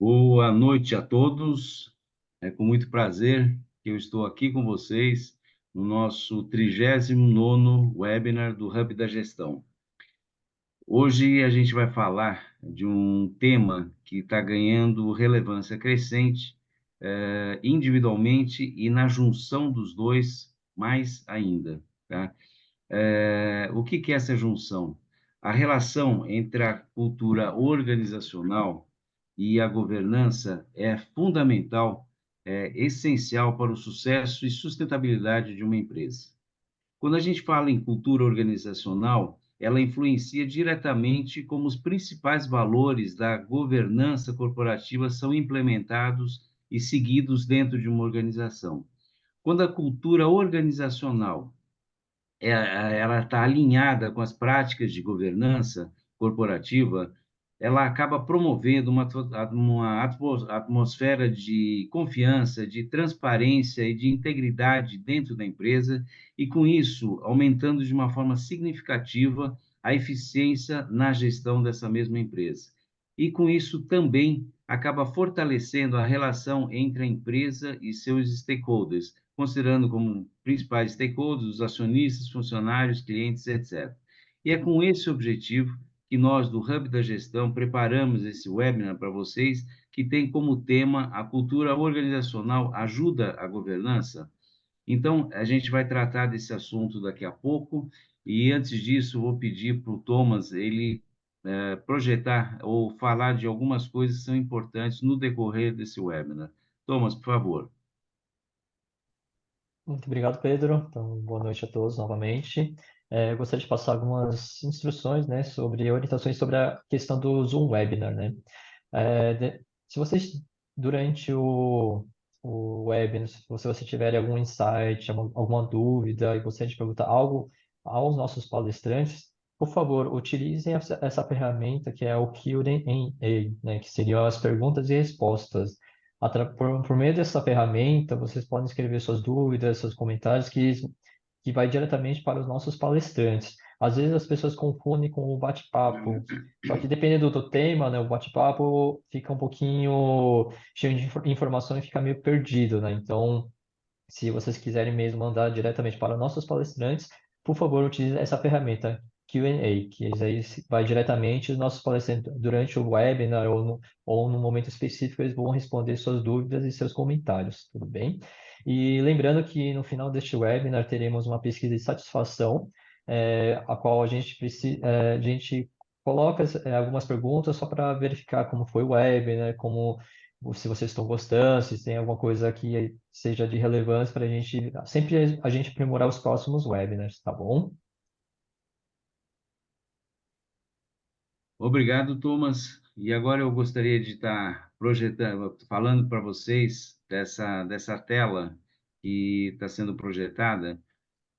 Boa noite a todos. É com muito prazer que eu estou aqui com vocês no nosso 39º webinar do Hub da Gestão. Hoje a gente vai falar de um tema que está ganhando relevância crescente, individualmente e na junção dos dois mais ainda, tá? O que que é essa junção? A relação entre a cultura organizacional e a governança é fundamental, é essencial para o sucesso e sustentabilidade de uma empresa. Quando a gente fala em cultura organizacional, ela influencia diretamente como os principais valores da governança corporativa são implementados e seguidos dentro de uma organização. Quando a cultura organizacional ela está alinhada com as práticas de governança corporativa, ela acaba promovendo uma atmosfera de confiança, de transparência e de integridade dentro da empresa, e com isso aumentando de uma forma significativa a eficiência na gestão dessa mesma empresa. E com isso também acaba fortalecendo a relação entre a empresa e seus stakeholders, considerando como principais stakeholders os acionistas, funcionários, clientes, etc. E é com esse objetivo que nós, do Hub da Gestão, preparamos esse webinar para vocês, que tem como tema a cultura organizacional ajuda a governança. Então, a gente vai tratar desse assunto daqui a pouco, e antes disso, vou pedir para o Thomas ele projetar ou falar de algumas coisas que são importantes no decorrer desse webinar. Thomas, por favor. Muito obrigado, Pedro. Então, boa noite a todos novamente. Eu gostaria de passar algumas instruções, né, sobre orientações sobre a questão do Zoom Webinar, né? Se vocês, durante o webinar, se você tiver algum insight, alguma dúvida e gostaria de perguntar algo aos nossos palestrantes, por favor, utilizem essa ferramenta que é o Q&A, né, que seriam as perguntas e respostas. Por meio dessa ferramenta, vocês podem escrever suas dúvidas, seus comentários, que vai diretamente para os nossos palestrantes. Às vezes as pessoas confundem com o bate-papo, só que dependendo do tema, né, o bate-papo fica um pouquinho cheio de informação e fica meio perdido, né? Então, se vocês quiserem mesmo mandar diretamente para nossos palestrantes, por favor, utilize essa ferramenta Q&A, que aí vai diretamente os nossos palestrantes durante o webinar ou no momento específico, eles vão responder suas dúvidas e seus comentários, tudo bem? E lembrando que no final deste webinar teremos uma pesquisa de satisfação, a qual a gente coloca algumas perguntas só para verificar como foi o webinar, como se vocês estão gostando, se tem alguma coisa que seja de relevância para a gente aprimorar os próximos webinars, tá bom? Obrigado, Thomas. E agora eu gostaria de estar projetando, falando para vocês dessa tela que está sendo projetada.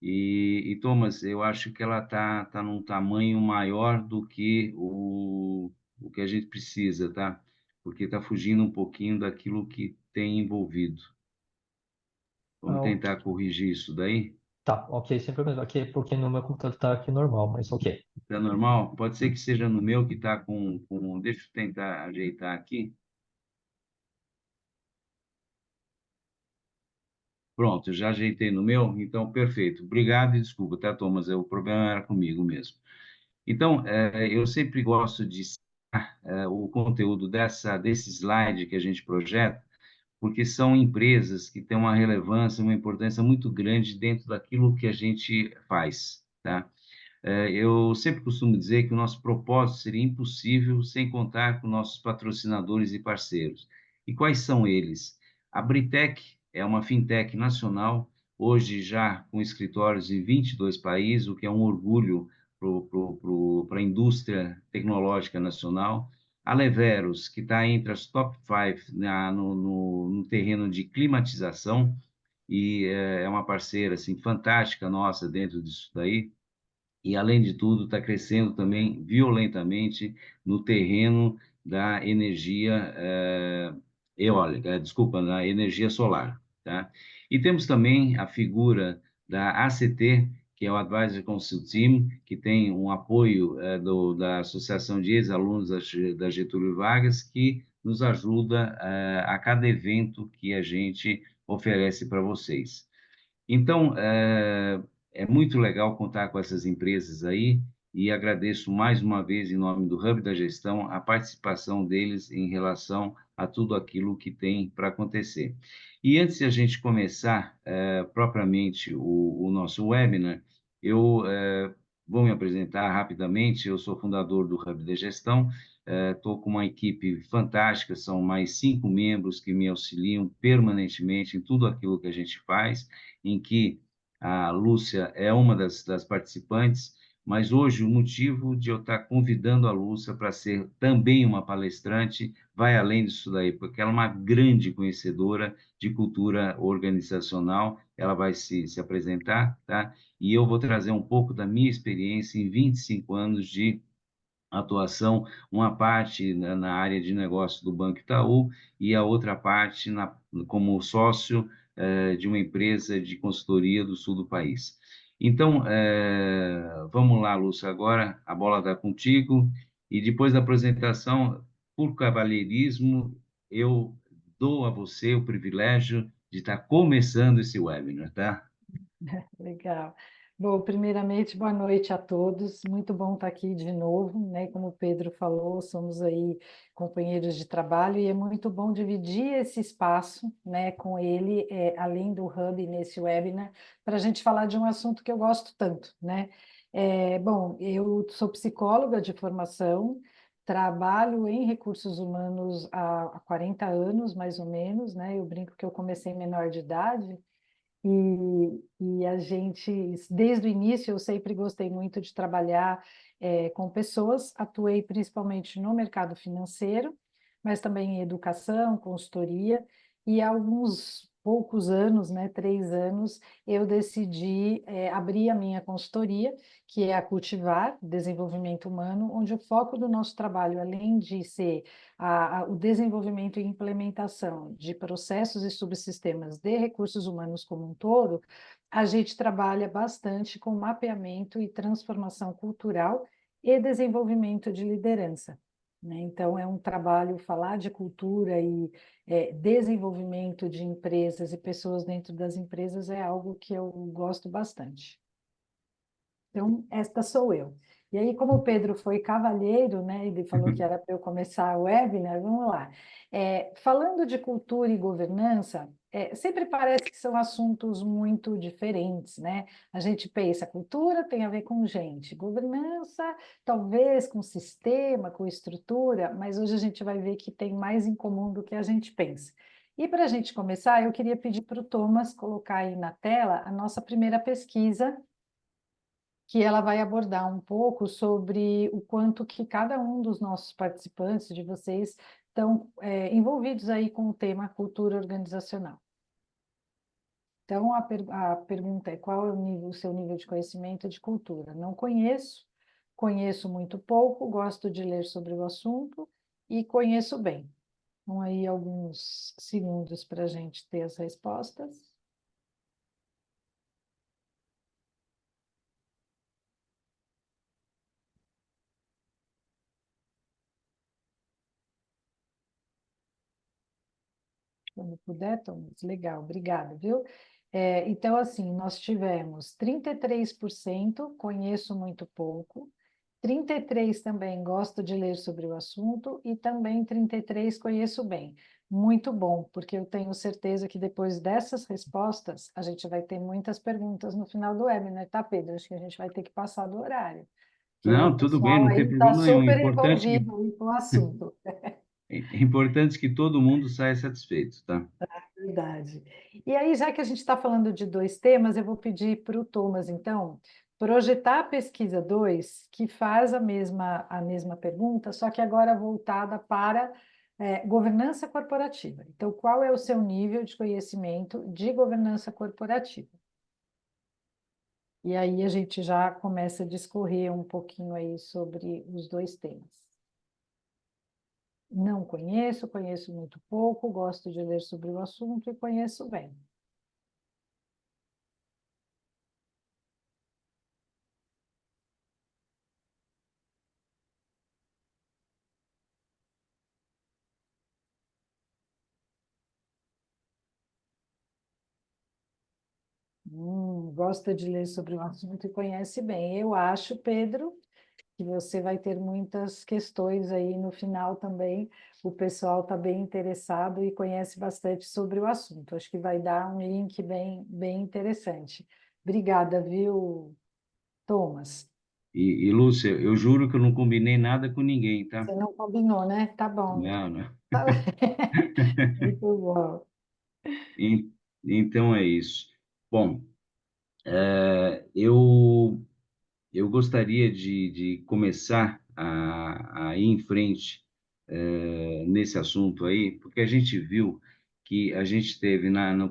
E, Thomas, eu acho que ela tá num tamanho maior do que o que a gente precisa, tá? Porque está fugindo um pouquinho daquilo que tem envolvido. Vamos Ah, tentar corrigir isso daí. tá, ok, sem problema. Aqui é porque no meu computador está aqui normal, mas ok. Tá normal? Pode ser que seja no meu que está Deixa eu tentar ajeitar aqui. Pronto, já ajeitei no meu, então perfeito. Obrigado e desculpa, tá, Thomas? O problema era comigo mesmo. Então, eu sempre gosto de citar o conteúdo desse slide que a gente projeta, porque são empresas que têm uma relevância, uma importância muito grande dentro daquilo que a gente faz, tá? Eu sempre costumo dizer que o nosso propósito seria impossível sem contar com nossos patrocinadores e parceiros. E quais são eles? A Britec é uma fintech nacional, hoje já com escritórios em 22 países, o que é um orgulho para a indústria tecnológica nacional. A Leveros, que está entre as top 5 no terreno de climatização, e é uma parceira assim, fantástica nossa dentro disso daí e, além de tudo, está crescendo também violentamente no terreno da energia eólica, desculpa, na energia solar, tá? E temos também a figura da ACT, que é o Advisory Council Team, que tem um apoio da Associação de Ex-Alunos da Getúlio Vargas, que nos ajuda a cada evento que a gente oferece para vocês. Então, é muito legal contar com essas empresas aí e agradeço mais uma vez, em nome do Hub da Gestão, a participação deles em relação a tudo aquilo que tem para acontecer. E antes de a gente começar propriamente o nosso webinar, eu vou me apresentar rapidamente. Eu sou fundador do Hub da Gestão, estou com uma equipe fantástica, são mais 5 membros que me auxiliam permanentemente em tudo aquilo que a gente faz, em que a Lúcia é uma das participantes, mas hoje o motivo de eu estar convidando a Lúcia para ser também uma palestrante vai além disso daí, porque ela é uma grande conhecedora de cultura organizacional, ela vai se apresentar, tá? E eu vou trazer um pouco da minha experiência em 25 anos de atuação, uma parte na área de negócio do Banco Itaú e a outra parte como sócio de uma empresa de consultoria do sul do país. Então, vamos lá, Lúcia, agora a bola está contigo e depois da apresentação, por cavalheirismo, eu dou a você o privilégio de estar começando esse webinar, tá? Legal. Bom, primeiramente, boa noite a todos. Muito bom estar aqui de novo, né? Como o Pedro falou, somos aí companheiros de trabalho e é muito bom dividir esse espaço, né, com ele, além do Hub nesse webinar, para a gente falar de um assunto que eu gosto tanto, né? Bom, eu sou psicóloga de formação, trabalho em recursos humanos há 40 anos, mais ou menos, né? Eu brinco que eu comecei menor de idade. E a gente, desde o início, eu sempre gostei muito de trabalhar com pessoas, atuei principalmente no mercado financeiro, mas também em educação, consultoria, e há alguns poucos anos, né, 3 anos, eu decidi abrir a minha consultoria, que é a Cultivar Desenvolvimento Humano, onde o foco do nosso trabalho, além de ser o desenvolvimento e implementação de processos e subsistemas de recursos humanos como um todo, a gente trabalha bastante com mapeamento e transformação cultural e desenvolvimento de liderança, né? Então, é um trabalho, falar de cultura e desenvolvimento de empresas e pessoas dentro das empresas é algo que eu gosto bastante. Então, esta sou eu. E aí, como o Pedro foi cavalheiro, né, ele falou que era para eu começar o webinar, vamos lá. Falando de cultura e governança, sempre parece que são assuntos muito diferentes, né? A gente pensa, cultura tem a ver com gente, governança talvez com sistema, com estrutura, mas hoje a gente vai ver que tem mais em comum do que a gente pensa. E para a gente começar, eu queria pedir para o Thomas colocar aí na tela a nossa primeira pesquisa, que ela vai abordar um pouco sobre o quanto que cada um dos nossos participantes, de vocês, estão envolvidos aí com o tema cultura organizacional. Então, a pergunta é: qual é o seu nível de conhecimento de cultura? Não conheço, conheço muito pouco, gosto de ler sobre o assunto e conheço bem. Então, aí alguns segundos para a gente ter as respostas. Quando puder, Thomas. Legal, obrigada, viu? Então, assim, nós tivemos 33% conheço muito pouco, 33% também gosto de ler sobre o assunto e também 33% conheço bem. Muito bom, porque eu tenho certeza que depois dessas respostas, a gente vai ter muitas perguntas no final do webinar, tá, Pedro? Acho que a gente vai ter que passar do horário, porque o Não, tudo bem, pessoal não aí tem está problema nenhum. super envolvido aí com o assunto. É importante que todo mundo saia satisfeito, tá? Verdade. E aí, já que a gente está falando de dois temas, eu vou pedir para o Thomas, então, projetar a pesquisa 2, que faz a mesma pergunta, só que agora voltada para governança corporativa. Então, qual é o seu nível de conhecimento de governança corporativa? E aí a gente já começa a discorrer um pouquinho aí sobre os dois temas. Não conheço, conheço muito pouco, gosto de ler sobre o assunto e conheço bem. gosta de ler sobre o assunto e conhece bem. Eu acho, Pedro, que você vai ter muitas questões aí no final também. O pessoal está bem interessado e conhece bastante sobre o assunto. Acho que vai dar um link bem interessante. Obrigada, viu, Thomas? E, Lúcia, eu juro que eu não combinei nada com ninguém, tá? Você não combinou, né? Tá bom. Não, não. Tá- Muito bom. En- Então é isso. Bom, eu gostaria de começar a ir em frente nesse assunto aí, porque a gente viu que a gente teve na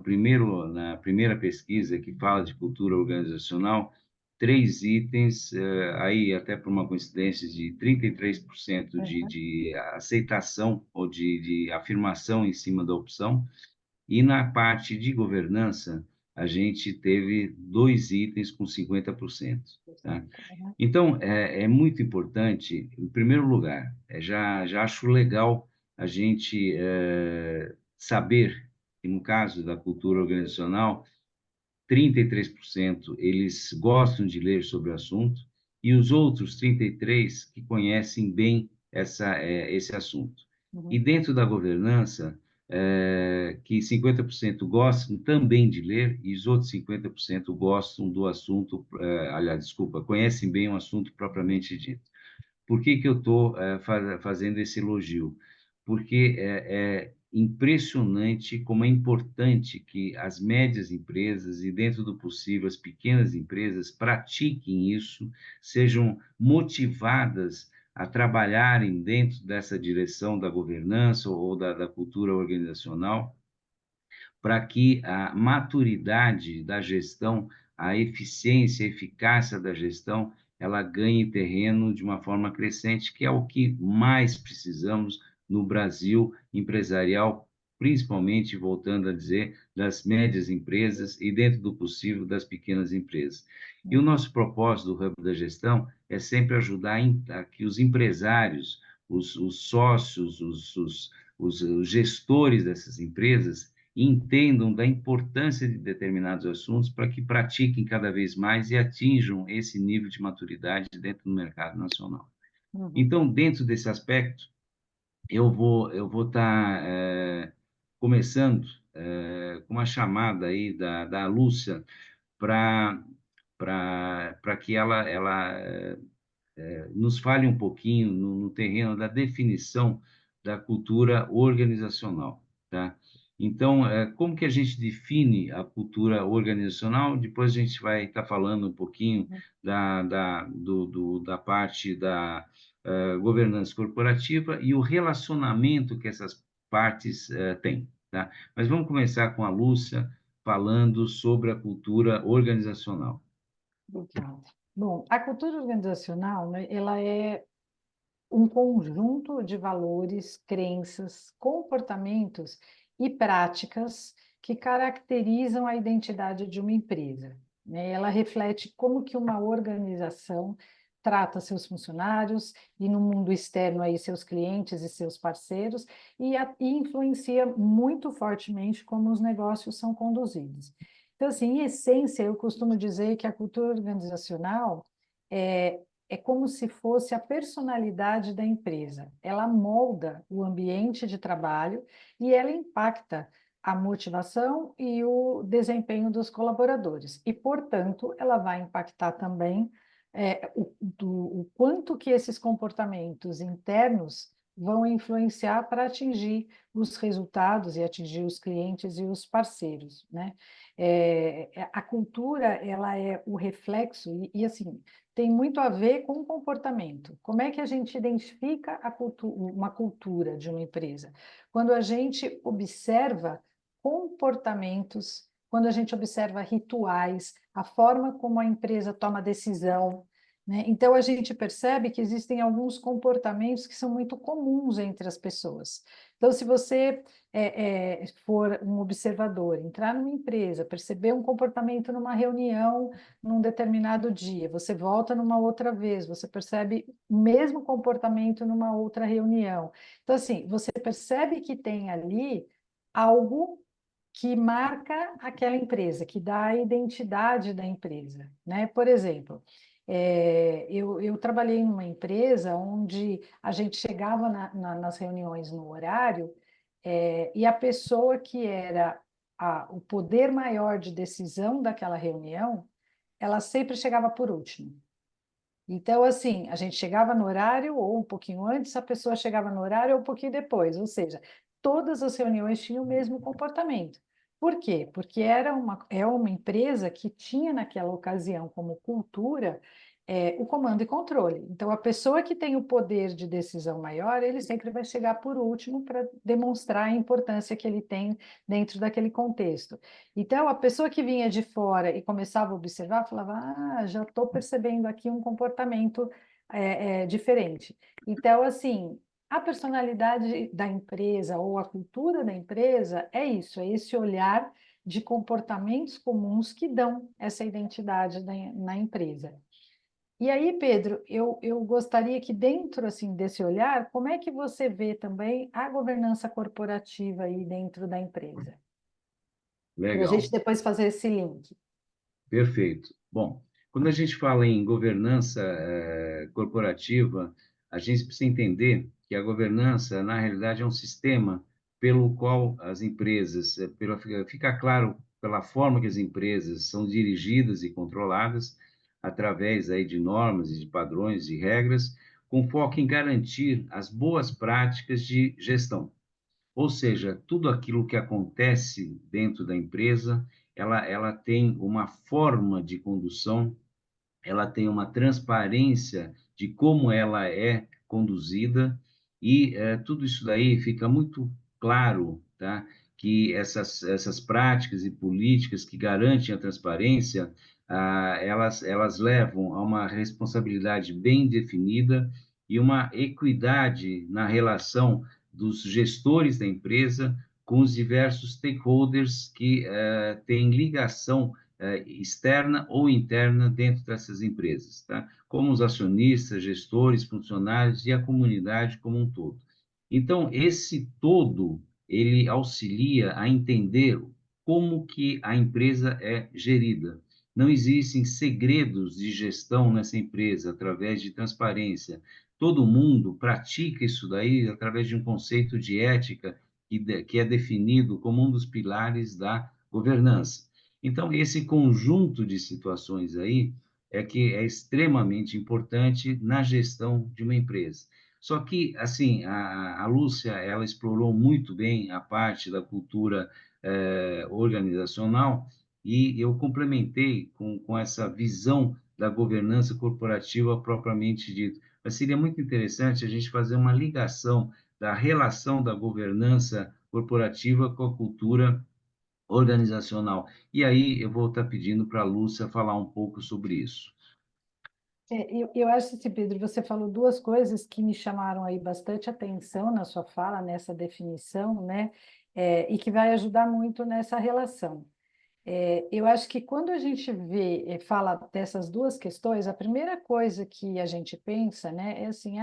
primeira pesquisa que fala de cultura organizacional, três itens, aí até por uma coincidência de 33% Uhum. de aceitação ou de afirmação em cima da opção, e na parte de governança, a gente teve dois itens com 50%. Tá? Uhum. Então, é muito importante, em primeiro lugar, já acho legal a gente saber que, no caso da cultura organizacional, 33% eles gostam de ler sobre o assunto, e os outros 33% que conhecem bem esse assunto. E Uhum. dentro da governança, que 50% gostam também de ler, e os outros 50% gostam do assunto, aliás, desculpa, conhecem bem o assunto propriamente dito. Por que que eu estou fazendo esse elogio? Porque é impressionante como é importante que as médias empresas e, dentro do possível, as pequenas empresas pratiquem isso, sejam motivadas a trabalharem dentro dessa direção da governança ou da cultura organizacional, para que a maturidade da gestão, a eficiência, a eficácia da gestão, ela ganhe terreno de uma forma crescente, que é o que mais precisamos no Brasil empresarial, principalmente, voltando a dizer, das médias empresas e, dentro do possível, das pequenas empresas. E o nosso propósito do Hub da Gestão é sempre ajudar a que os empresários, os sócios, os gestores dessas empresas, entendam da importância de determinados assuntos para que pratiquem cada vez mais e atinjam esse nível de maturidade dentro do mercado nacional. Uhum. Então, dentro desse aspecto, eu vou estar começando com uma chamada aí da Lúcia para que ela nos fale um pouquinho no terreno da definição da cultura organizacional, tá? Então, como que a gente define a cultura organizacional? Depois a gente vai estar falando um pouquinho da parte da governança corporativa e o relacionamento que essas partes têm, tá? Mas vamos começar com a Lúcia falando sobre a cultura organizacional. Obrigada. Bom, a cultura organizacional, né, ela é um conjunto de valores, crenças, comportamentos e práticas que caracterizam a identidade de uma empresa, né? Ela reflete como que uma organização trata seus funcionários e, no mundo externo, aí, seus clientes e seus parceiros, e influencia muito fortemente como os negócios são conduzidos. Então, assim, em essência, eu costumo dizer que a cultura organizacional é como se fosse a personalidade da empresa. Ela molda o ambiente de trabalho e ela impacta a motivação e o desempenho dos colaboradores. E, portanto, ela vai impactar também o quanto que esses comportamentos internos vão influenciar para atingir os resultados e atingir os clientes e os parceiros, né? A cultura, ela é o reflexo, assim, tem muito a ver com o comportamento. Como é que a gente identifica uma cultura de uma empresa? Quando a gente observa comportamentos, quando a gente observa rituais, a forma como a empresa toma decisão, né? Então, a gente percebe que existem alguns comportamentos que são muito comuns entre as pessoas. Então, se você for um observador, entrar numa empresa, perceber um comportamento numa reunião num determinado dia, você volta numa outra vez, você percebe o mesmo comportamento numa outra reunião. Então, assim, você percebe que tem ali algo que marca aquela empresa, que dá a identidade da empresa, né? Por exemplo, eu trabalhei em uma empresa onde a gente chegava nas reuniões no horário, e a pessoa que era o poder maior de decisão daquela reunião, ela sempre chegava por último. Então, assim, a gente chegava no horário, ou um pouquinho antes, a pessoa chegava no horário, ou um pouquinho depois. Ou seja, todas as reuniões tinham o mesmo comportamento. Por quê? Porque é uma empresa que tinha naquela ocasião como cultura o comando e controle. Então, a pessoa que tem o poder de decisão maior, ele sempre vai chegar por último para demonstrar a importância que ele tem dentro daquele contexto. Então, a pessoa que vinha de fora e começava a observar, falava: Ah, já estou percebendo aqui um comportamento diferente. Então, assim, a personalidade da empresa ou a cultura da empresa é isso, é esse olhar de comportamentos comuns que dão essa identidade na empresa. E aí, Pedro, eu gostaria que dentro assim desse olhar, como é que você vê também a governança corporativa aí dentro da empresa? Para a gente Legal. depois fazer esse link. Perfeito. Bom, quando a gente fala em governança corporativa, a gente precisa entender que a governança, na realidade, é um sistema pelo qual as empresas, fica claro pela forma que as empresas são dirigidas e controladas através aí de normas e de padrões e regras, com foco em garantir as boas práticas de gestão. Ou seja, tudo aquilo que acontece dentro da empresa, ela tem uma forma de condução, ela tem uma transparência de como ela é conduzida e tudo isso daí fica muito claro, tá? Que essas práticas e políticas que garantem a transparência, elas levam a uma responsabilidade bem definida e uma equidade na relação dos gestores da empresa com os diversos stakeholders que têm ligação externa ou interna dentro dessas empresas, tá? Como os acionistas, gestores, funcionários e a comunidade como um todo. Então, esse todo, ele auxilia a entender como que a empresa é gerida. Não existem segredos de gestão nessa empresa através de transparência. Todo mundo pratica isso daí através de um conceito de ética que é definido como um dos pilares da governança. Então, esse conjunto de situações aí é que é extremamente importante na gestão de uma empresa. Só que, assim, a Lúcia, ela explorou muito bem a parte da cultura organizacional e eu complementei com essa visão da governança corporativa propriamente dita. Mas seria muito interessante a gente fazer uma ligação da relação da governança corporativa com a cultura organizacional. E aí eu vou estar pedindo para a Lúcia falar um pouco sobre isso. Eu acho que, Pedro, você falou duas coisas que me chamaram aí bastante atenção na sua fala, nessa definição, né? E que vai ajudar muito nessa relação. Eu acho que quando a gente fala dessas duas questões, a primeira coisa que a gente pensa, né, é assim,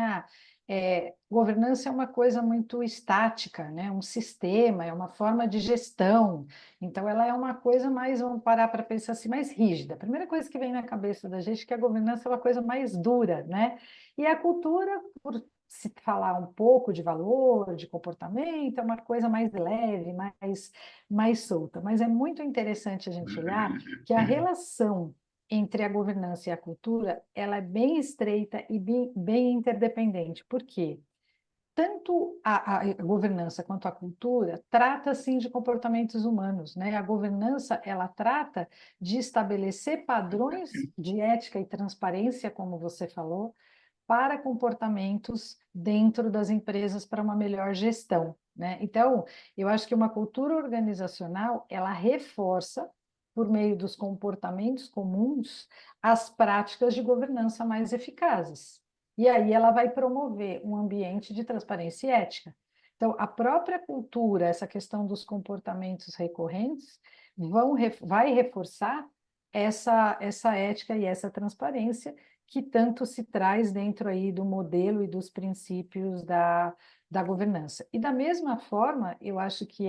governança é uma coisa muito estática, né, um sistema, é uma forma de gestão, então ela é uma coisa mais, vamos parar para pensar assim, mais rígida. A primeira coisa que vem na cabeça da gente é que a governança é uma coisa mais dura, né, e a cultura, por se falar um pouco de valor, de comportamento, é uma coisa mais leve, mais solta. Mas é muito interessante a gente olhar que a relação entre a governança e a cultura, ela é bem estreita e bem interdependente. Por quê? Tanto a governança quanto a cultura trata sim de comportamentos humanos, né? A governança ela trata de estabelecer padrões de ética e transparência, como você falou, para comportamentos dentro das empresas para uma melhor gestão, né? Então, eu acho que uma cultura organizacional, ela reforça, por meio dos comportamentos comuns, as práticas de governança mais eficazes. E aí ela vai promover um ambiente de transparência e ética. Então, a própria cultura, essa questão dos comportamentos recorrentes, vai reforçar essa ética e essa transparência que tanto se traz dentro aí do modelo e dos princípios da governança. E da mesma forma, eu acho que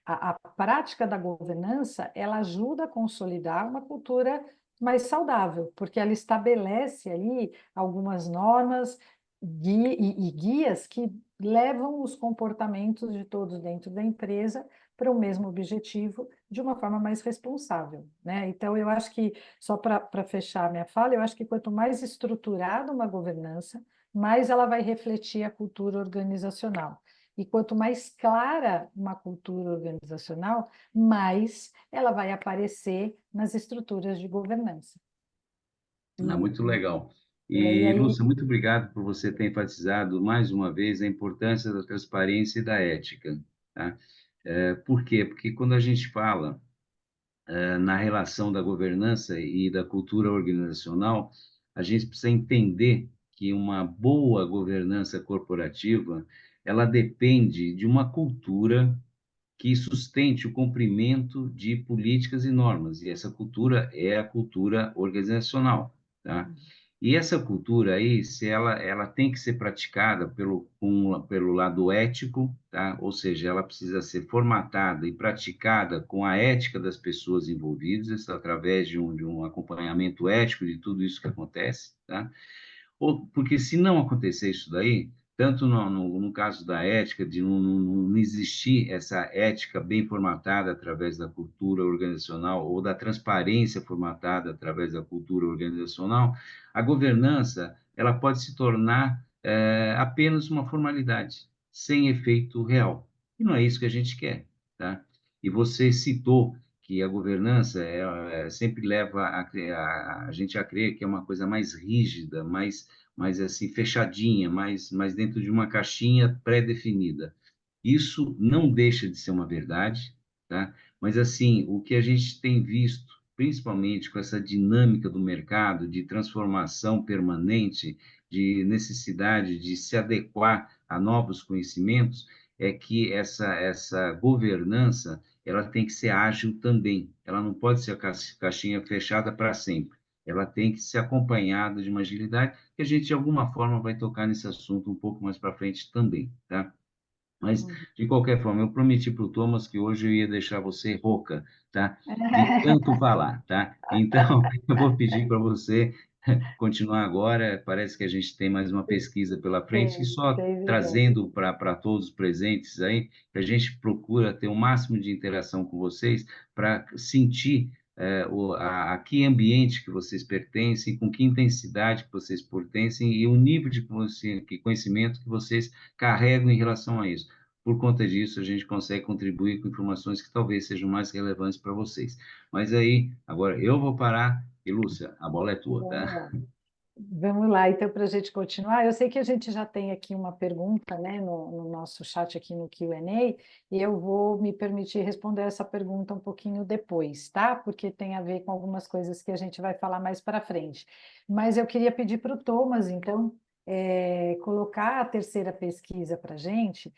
a prática da governança, ela ajuda a consolidar uma cultura mais saudável, porque ela estabelece ali algumas normas e guias que levam os comportamentos de todos dentro da empresa para o mesmo objetivo de uma forma mais responsável, né? Então, eu acho que, só para fechar a minha fala, eu acho que quanto mais estruturada uma governança, mais ela vai refletir a cultura organizacional. E quanto mais clara uma cultura organizacional, mais ela vai aparecer nas estruturas de governança. Muito legal. E E, aí, Lúcia, muito obrigado por você ter enfatizado mais uma vez a importância da transparência e da ética, tá? Por quê? Porque quando a gente fala na relação da governança e da cultura organizacional, a gente precisa entender que uma boa governança corporativa, ela depende de uma cultura que sustente o cumprimento de políticas e normas, e essa cultura é a cultura organizacional, tá? E essa cultura aí, se ela tem que ser praticada pelo lado ético, tá? Ou seja, ela precisa ser formatada e praticada com a ética das pessoas envolvidas, através de um acompanhamento ético de tudo isso que acontece, tá? Porque se não acontecer isso daí, tanto no caso da ética, de não existir essa ética bem formatada através da cultura organizacional ou da transparência formatada através da cultura organizacional, a governança ela pode se tornar apenas uma formalidade, sem efeito real. E não é isso que a gente quer, tá? E você citou que a governança sempre leva a gente a crer que é uma coisa mais rígida, mais assim fechadinha, mais dentro de uma caixinha pré-definida. Isso não deixa de ser uma verdade, tá? Mas assim, o que a gente tem visto, principalmente com essa dinâmica do mercado de transformação permanente, de necessidade de se adequar a novos conhecimentos, é que essa governança ela tem que ser ágil também. Ela não pode ser a caixinha fechada para sempre. Ela tem que ser acompanhada de uma agilidade, que a gente, de alguma forma, vai tocar nesse assunto um pouco mais para frente também, tá? Mas, de qualquer forma, eu prometi para o Thomas que hoje eu ia deixar você rouca, tá? De tanto falar, tá? Então, eu vou pedir para você continuar agora. Parece que a gente tem mais uma pesquisa pela frente, e só tem. trazendo para todos os presentes aí, que a gente procura ter o máximo de interação com vocês para sentir a que ambiente que vocês pertencem, com que intensidade que vocês pertencem e o nível de conhecimento que vocês carregam em relação a isso. Por conta disso, a gente consegue contribuir com informações que talvez sejam mais relevantes para vocês. Mas aí, agora eu vou parar e, Lúcia, a bola é tua, Vamos tá? lá. Vamos lá, então, para a gente continuar, eu sei que a gente já tem aqui uma pergunta, né, no nosso chat aqui no Q&A, e eu vou me permitir responder essa pergunta um pouquinho depois, tá? Porque tem a ver com algumas coisas que a gente vai falar mais para frente. Mas eu queria pedir para o Thomas, então, colocar a terceira pesquisa para a gente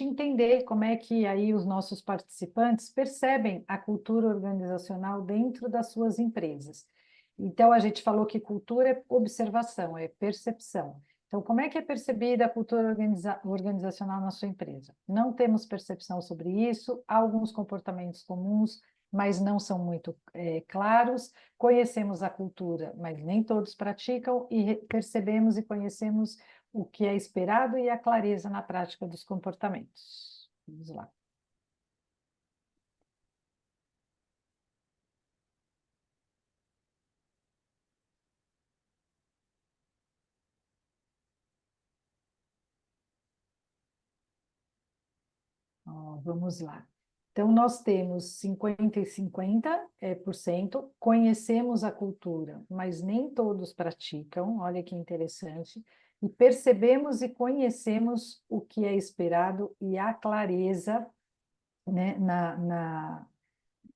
entender como é que aí os nossos participantes percebem a cultura organizacional dentro das suas empresas. Então, a gente falou que cultura é observação, é percepção. Então, como é que é percebida a cultura organizacional na sua empresa? Não temos percepção sobre isso, há alguns comportamentos comuns, mas não são muito claros. Conhecemos a cultura, mas nem todos praticam, e percebemos e conhecemos o que é esperado e a clareza na prática dos comportamentos. Vamos lá. Ó, vamos lá. Então, nós temos 50 e 50%, conhecemos a cultura, mas nem todos praticam, olha que interessante, e percebemos e conhecemos o que é esperado e a clareza, né,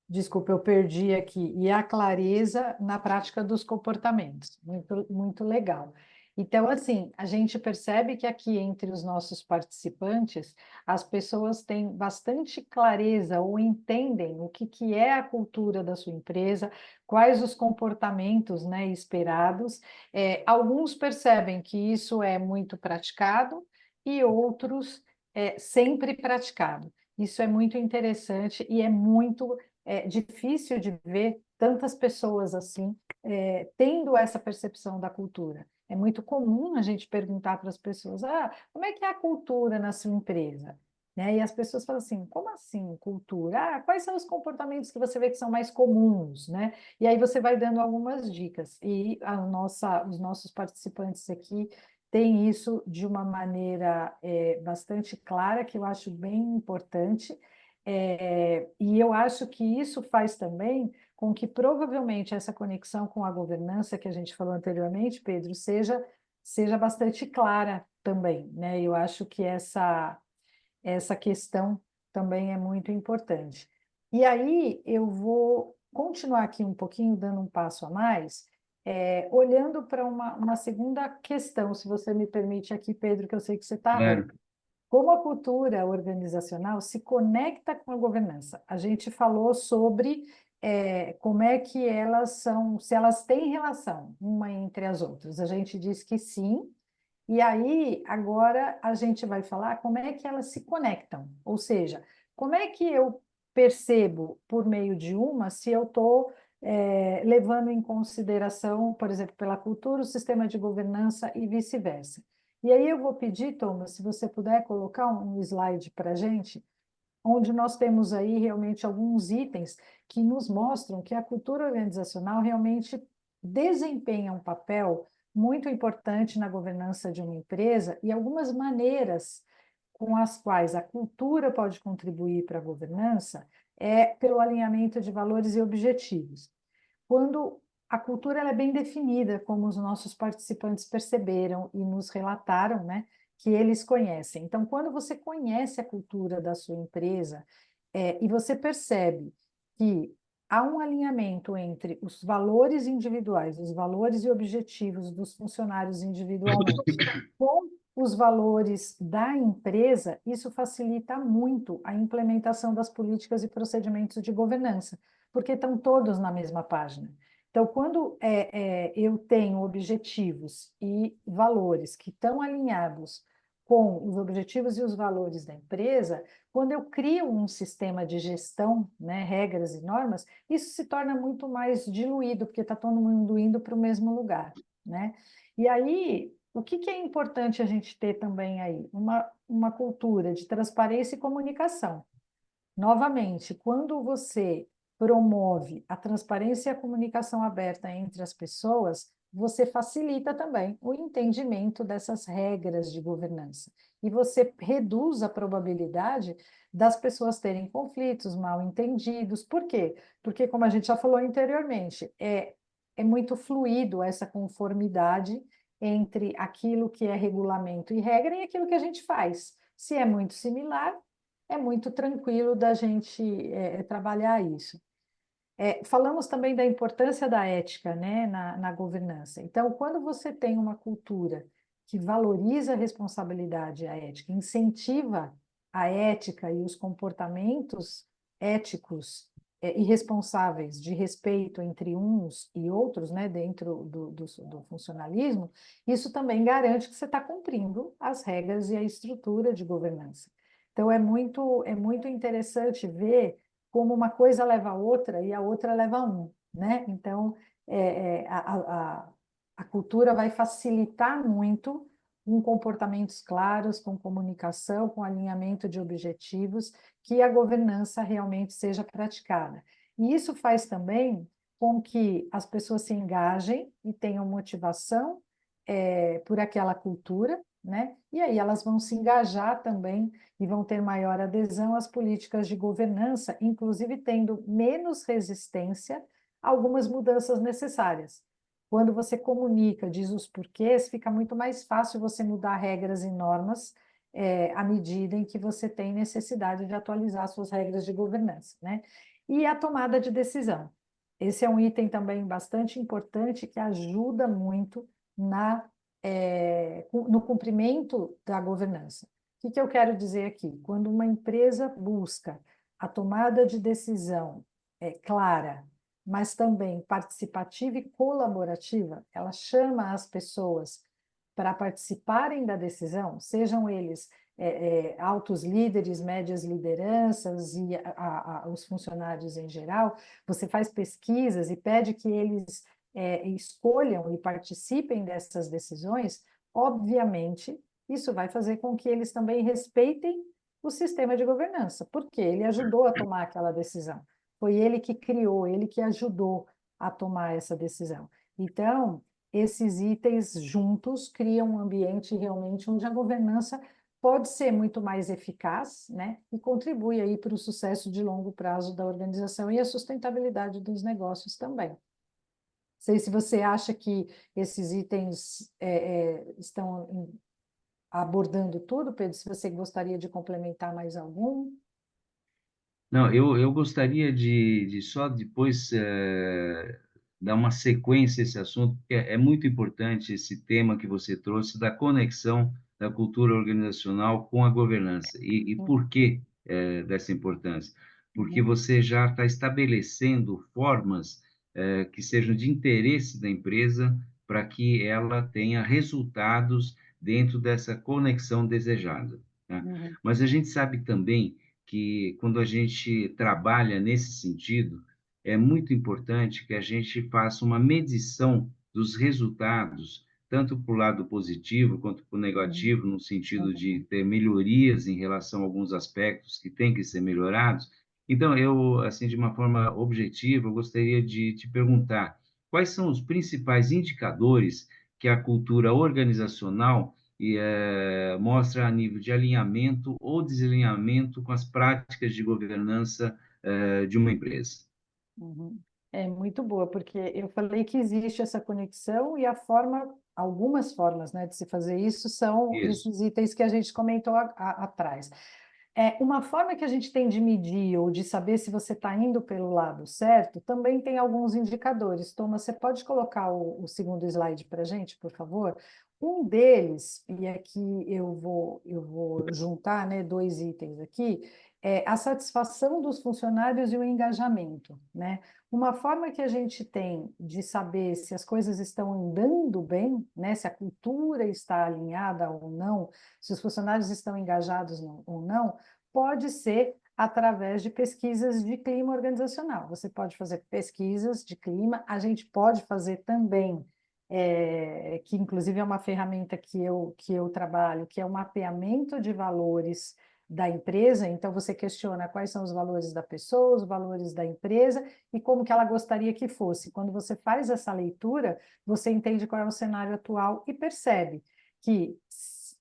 desculpa, eu perdi aqui, e a clareza na prática dos comportamentos. Muito, muito legal. Então, assim, a gente percebe que aqui entre os nossos participantes, as pessoas têm bastante clareza ou entendem o que é a cultura da sua empresa, quais os comportamentos, né, esperados. Alguns percebem que isso é muito praticado e outros sempre praticado. Isso é muito interessante e é muito difícil de ver tantas pessoas assim tendo essa percepção da cultura. É muito comum a gente perguntar para as pessoas: como é que é a cultura na sua empresa? Né? E as pessoas falam assim: como assim cultura? Quais são os comportamentos que você vê que são mais comuns, né? E aí você vai dando algumas dicas. E os nossos participantes aqui têm isso de uma maneira bastante clara, que eu acho bem importante. E eu acho que isso faz também com que provavelmente essa conexão com a governança que a gente falou anteriormente, Pedro, seja bastante clara também, né? Eu acho que essa questão também é muito importante. E aí eu vou continuar aqui um pouquinho, dando um passo a mais, olhando para uma segunda questão, se você me permite aqui, Pedro, que eu sei que você está Claro. rouco. Como a cultura organizacional se conecta com a governança? A gente falou sobre como é que elas são, se elas têm relação uma entre as outras. A gente diz que sim, e aí agora a gente vai falar como é que elas se conectam, ou seja, como é que eu percebo por meio de uma se eu estou levando em consideração, por exemplo, pela cultura, o sistema de governança e vice-versa. E aí eu vou pedir, Thomas, se você puder colocar um slide para a gente, onde nós temos aí realmente alguns itens que nos mostram que a cultura organizacional realmente desempenha um papel muito importante na governança de uma empresa e algumas maneiras com as quais a cultura pode contribuir para a governança pelo alinhamento de valores e objetivos. Quando a cultura ela é bem definida, como os nossos participantes perceberam e nos relataram, né, que eles conhecem. Então, quando você conhece a cultura da sua empresa, e você percebe que há um alinhamento entre os valores individuais, os valores e objetivos dos funcionários individualmente, com os valores da empresa, isso facilita muito a implementação das políticas e procedimentos de governança, porque estão todos na mesma página. Então, quando eu tenho objetivos e valores que estão alinhados com os objetivos e os valores da empresa, quando eu crio um sistema de gestão, né, regras e normas, isso se torna muito mais diluído, porque está todo mundo indo para o mesmo lugar, né? E aí, o que é importante a gente ter também aí? Uma cultura de transparência e comunicação. Novamente, quando você promove a transparência e a comunicação aberta entre as pessoas, você facilita também o entendimento dessas regras de governança. E você reduz a probabilidade das pessoas terem conflitos, mal entendidos. Por quê? Porque, como a gente já falou anteriormente, é muito fluido essa conformidade entre aquilo que é regulamento e regra e aquilo que a gente faz. Se é muito similar, é muito tranquilo da gente trabalhar isso. Falamos também da importância da ética, né, na governança. Então, quando você tem uma cultura que valoriza a responsabilidade e a ética, incentiva a ética e os comportamentos éticos e responsáveis de respeito entre uns e outros, né, dentro do funcionalismo, isso também garante que você está cumprindo as regras e a estrutura de governança. Então, é muito interessante ver como uma coisa leva a outra e a outra leva a um, né? Então, a cultura vai facilitar muito com comportamentos claros, com comunicação, com alinhamento de objetivos, que a governança realmente seja praticada. E isso faz também com que as pessoas se engajem e tenham motivação por aquela cultura, né? E aí elas vão se engajar também e vão ter maior adesão às políticas de governança, inclusive tendo menos resistência a algumas mudanças necessárias. Quando você comunica, diz os porquês, fica muito mais fácil você mudar regras e normas à medida em que você tem necessidade de atualizar suas regras de governança, né? E a tomada de decisão. Esse é um item também bastante importante que ajuda muito no cumprimento da governança. O que eu quero dizer aqui? Quando uma empresa busca a tomada de decisão clara, mas também participativa e colaborativa, ela chama as pessoas para participarem da decisão, sejam eles altos líderes, médias lideranças e os funcionários em geral, você faz pesquisas e pede que eles escolham e participem dessas decisões, obviamente, isso vai fazer com que eles também respeitem o sistema de governança, porque ele ajudou a tomar aquela decisão. Foi ele que criou, ele que ajudou a tomar essa decisão. Então, esses itens juntos criam um ambiente realmente onde a governança pode ser muito mais eficaz, né? E contribui aí para o sucesso de longo prazo da organização e a sustentabilidade dos negócios também. Não sei se você acha que esses itens estão abordando tudo, Pedro, se você gostaria de complementar mais algum. Não, eu gostaria de só depois dar uma sequência a esse assunto, porque é muito importante esse tema que você trouxe da conexão da cultura organizacional com a governança. E por que dessa importância? Porque Uhum, você já está estabelecendo formas que sejam de interesse da empresa para que ela tenha resultados dentro dessa conexão desejada, tá? uhum, Mas a gente sabe também que quando a gente trabalha nesse sentido, é muito importante que a gente faça uma medição dos resultados, tanto para o lado positivo quanto para o uhum, negativo, no sentido de uhum. ter melhorias em relação a alguns aspectos que têm que ser melhorados. Então, eu, assim, de uma forma objetiva, eu gostaria de te perguntar quais são os principais indicadores que a cultura organizacional mostra a nível de alinhamento ou desalinhamento com as práticas de governança de uma empresa. Uhum. É muito boa, porque eu falei que existe essa conexão e a forma, algumas formas, né, de se fazer isso são Isso, esses itens que a gente comentou atrás. Uma forma que a gente tem de medir ou de saber se você está indo pelo lado certo, também tem alguns indicadores. Thomas, você pode colocar o segundo slide para a gente, por favor? Um deles, e aqui eu vou juntar, né, dois itens aqui, é a satisfação dos funcionários e o engajamento, né? Uma forma que a gente tem de saber se as coisas estão andando bem, né, se a cultura está alinhada ou não, se os funcionários estão engajados ou não, pode ser através de pesquisas de clima organizacional. Você pode fazer pesquisas de clima, a gente pode fazer também, que inclusive é uma ferramenta que eu trabalho, que é o mapeamento de valores da empresa. Então, você questiona quais são os valores da pessoa, os valores da empresa e como que ela gostaria que fosse. Quando você faz essa leitura, você entende qual é o cenário atual e percebe que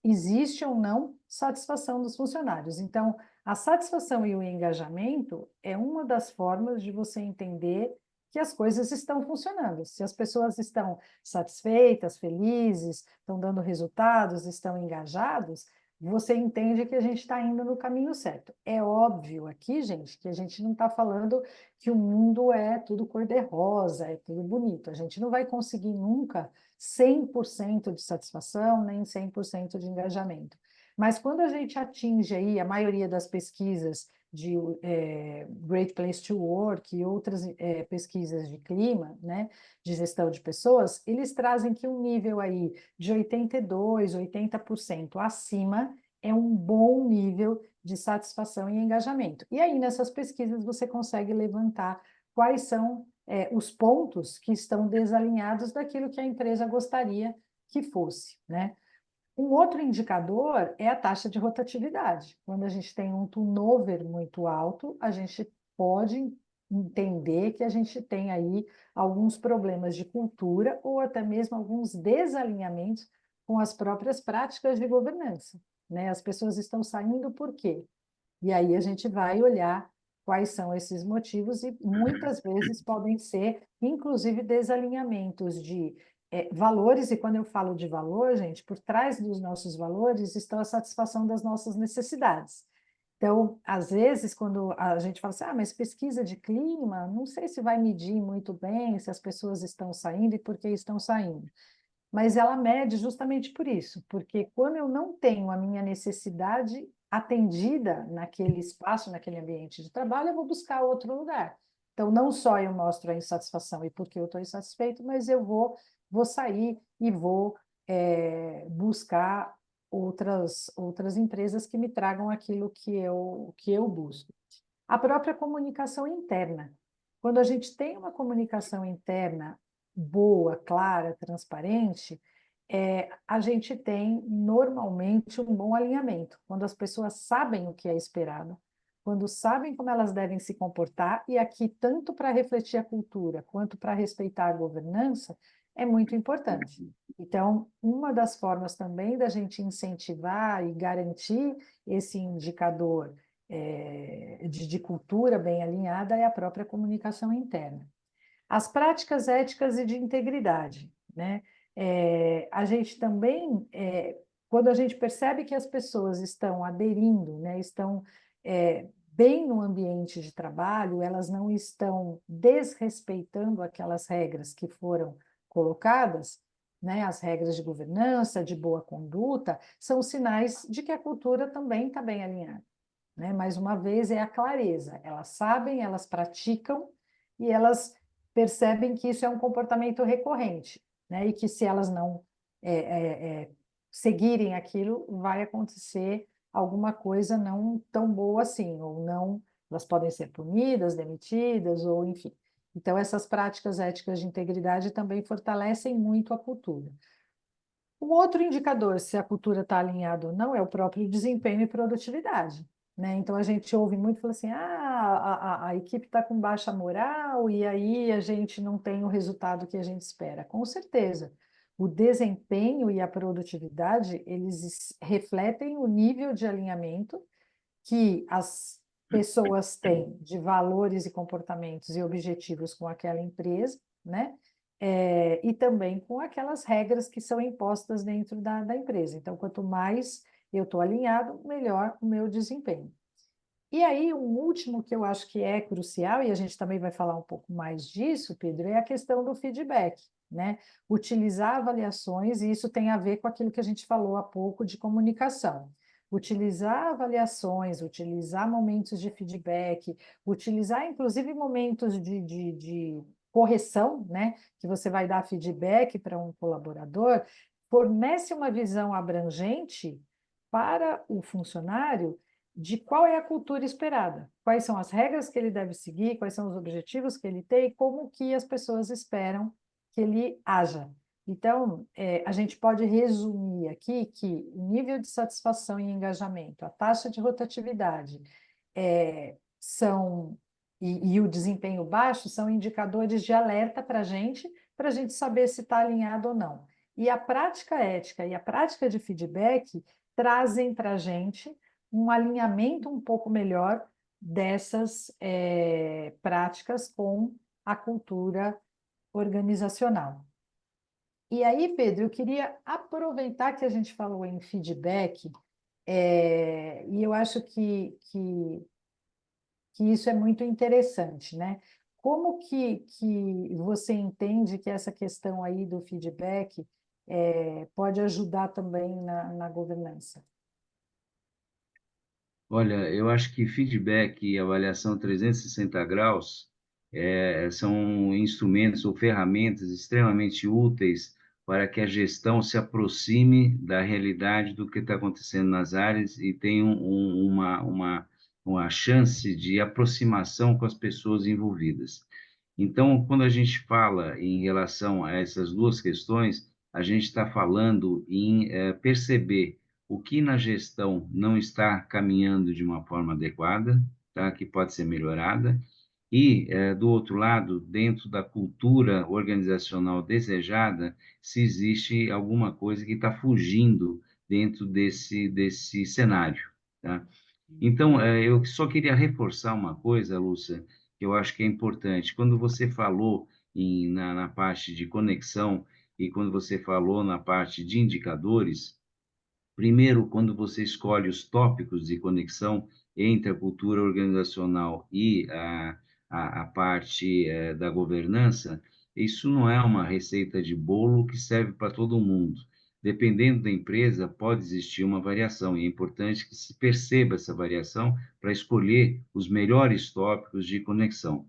existe ou não satisfação dos funcionários. Então, a satisfação e o engajamento é uma das formas de você entender que as coisas estão funcionando. Se as pessoas estão satisfeitas, felizes, estão dando resultados, estão engajados, você entende que a gente está indo no caminho certo. É óbvio aqui, gente, que a gente não está falando que o mundo é tudo cor-de-rosa, é tudo bonito. A gente não vai conseguir nunca 100% de satisfação, nem 100% de engajamento. Mas quando a gente atinge aí a maioria das pesquisas de Great Place to Work e outras pesquisas de clima, né, de gestão de pessoas, eles trazem que um nível aí de 82, 80% acima é um bom nível de satisfação e engajamento. E aí, nessas pesquisas, você consegue levantar quais são os pontos que estão desalinhados daquilo que a empresa gostaria que fosse, né? Um outro indicador é a taxa de rotatividade. Quando a gente tem um turnover muito alto, a gente pode entender que a gente tem aí alguns problemas de cultura ou até mesmo alguns desalinhamentos com as próprias práticas de governança, né? As pessoas estão saindo por quê? E aí a gente vai olhar quais são esses motivos e muitas vezes podem ser, inclusive, desalinhamentos de valores, e quando eu falo de valor, gente, por trás dos nossos valores estão a satisfação das nossas necessidades. Então, às vezes, quando a gente fala assim, mas pesquisa de clima, não sei se vai medir muito bem se as pessoas estão saindo e por que estão saindo. Mas ela mede justamente por isso, porque quando eu não tenho a minha necessidade atendida naquele espaço, naquele ambiente de trabalho, eu vou buscar outro lugar. Então, não só eu mostro a insatisfação e porque eu estou insatisfeito, mas eu vou sair e vou buscar outras empresas que me tragam aquilo que eu busco. A própria comunicação interna. Quando a gente tem uma comunicação interna boa, clara, transparente, a gente tem normalmente um bom alinhamento. Quando as pessoas sabem o que é esperado, quando sabem como elas devem se comportar, e aqui, tanto para refletir a cultura quanto para respeitar a governança, é muito importante. Então, uma das formas também da gente incentivar e garantir esse indicador de cultura bem alinhada é a própria comunicação interna. As práticas éticas e de integridade, né? A gente também, quando a gente percebe que as pessoas estão aderindo, né, estão bem no ambiente de trabalho, elas não estão desrespeitando aquelas regras que foram colocadas, né, as regras de governança, de boa conduta, são sinais de que a cultura também está bem alinhada. Né? Mais uma vez, é a clareza. Elas sabem, elas praticam e elas percebem que isso é um comportamento recorrente, né? E que se elas não seguirem aquilo, vai acontecer alguma coisa não tão boa assim, ou não, elas podem ser punidas, demitidas, ou enfim. Então, essas práticas éticas de integridade também fortalecem muito a cultura. Um outro indicador se a cultura está alinhada ou não é o próprio desempenho e produtividade. Né? Então, a gente ouve muito falar assim, a equipe está com baixa moral e aí a gente não tem o resultado que a gente espera. Com certeza, o desempenho e a produtividade, eles refletem o nível de alinhamento que as pessoas têm de valores e comportamentos e objetivos com aquela empresa, né? E também com aquelas regras que são impostas dentro da empresa. Então, quanto mais eu estou alinhado, melhor o meu desempenho. E aí, um último que eu acho que é crucial, e a gente também vai falar um pouco mais disso, Pedro, é a questão do feedback, né? Utilizar avaliações, e isso tem a ver com aquilo que a gente falou há pouco de comunicação. Utilizar avaliações, utilizar momentos de feedback, utilizar inclusive momentos de correção, né? Que você vai dar feedback para um colaborador, fornece uma visão abrangente para o funcionário de qual é a cultura esperada, quais são as regras que ele deve seguir, quais são os objetivos que ele tem e como que as pessoas esperam que ele haja. Então, a gente pode resumir aqui que o nível de satisfação e engajamento, a taxa de rotatividade e o desempenho baixo são indicadores de alerta para a gente saber se está alinhado ou não. E a prática ética e a prática de feedback trazem para a gente um alinhamento um pouco melhor dessas práticas com a cultura organizacional. E aí, Pedro, eu queria aproveitar que a gente falou em feedback, e eu acho que isso é muito interessante, né? Como que você entende que essa questão aí do feedback pode ajudar também na governança? Olha, eu acho que feedback e avaliação 360 graus são instrumentos ou ferramentas extremamente úteis para que a gestão se aproxime da realidade do que está acontecendo nas áreas e tenha uma chance de aproximação com as pessoas envolvidas. Então, quando a gente fala em relação a essas duas questões, a gente está falando em perceber o que na gestão não está caminhando de uma forma adequada, tá? Que pode ser melhorada, e, do outro lado, dentro da cultura organizacional desejada, se existe alguma coisa que está fugindo dentro desse cenário, tá? Então, eu só queria reforçar uma coisa, Lúcia, que eu acho que é importante. Quando você falou na parte de conexão e quando você falou na parte de indicadores, primeiro, quando você escolhe os tópicos de conexão entre a cultura organizacional e a parte da governança, isso não é uma receita de bolo que serve para todo mundo. Dependendo da empresa, pode existir uma variação, e é importante que se perceba essa variação para escolher os melhores tópicos de conexão.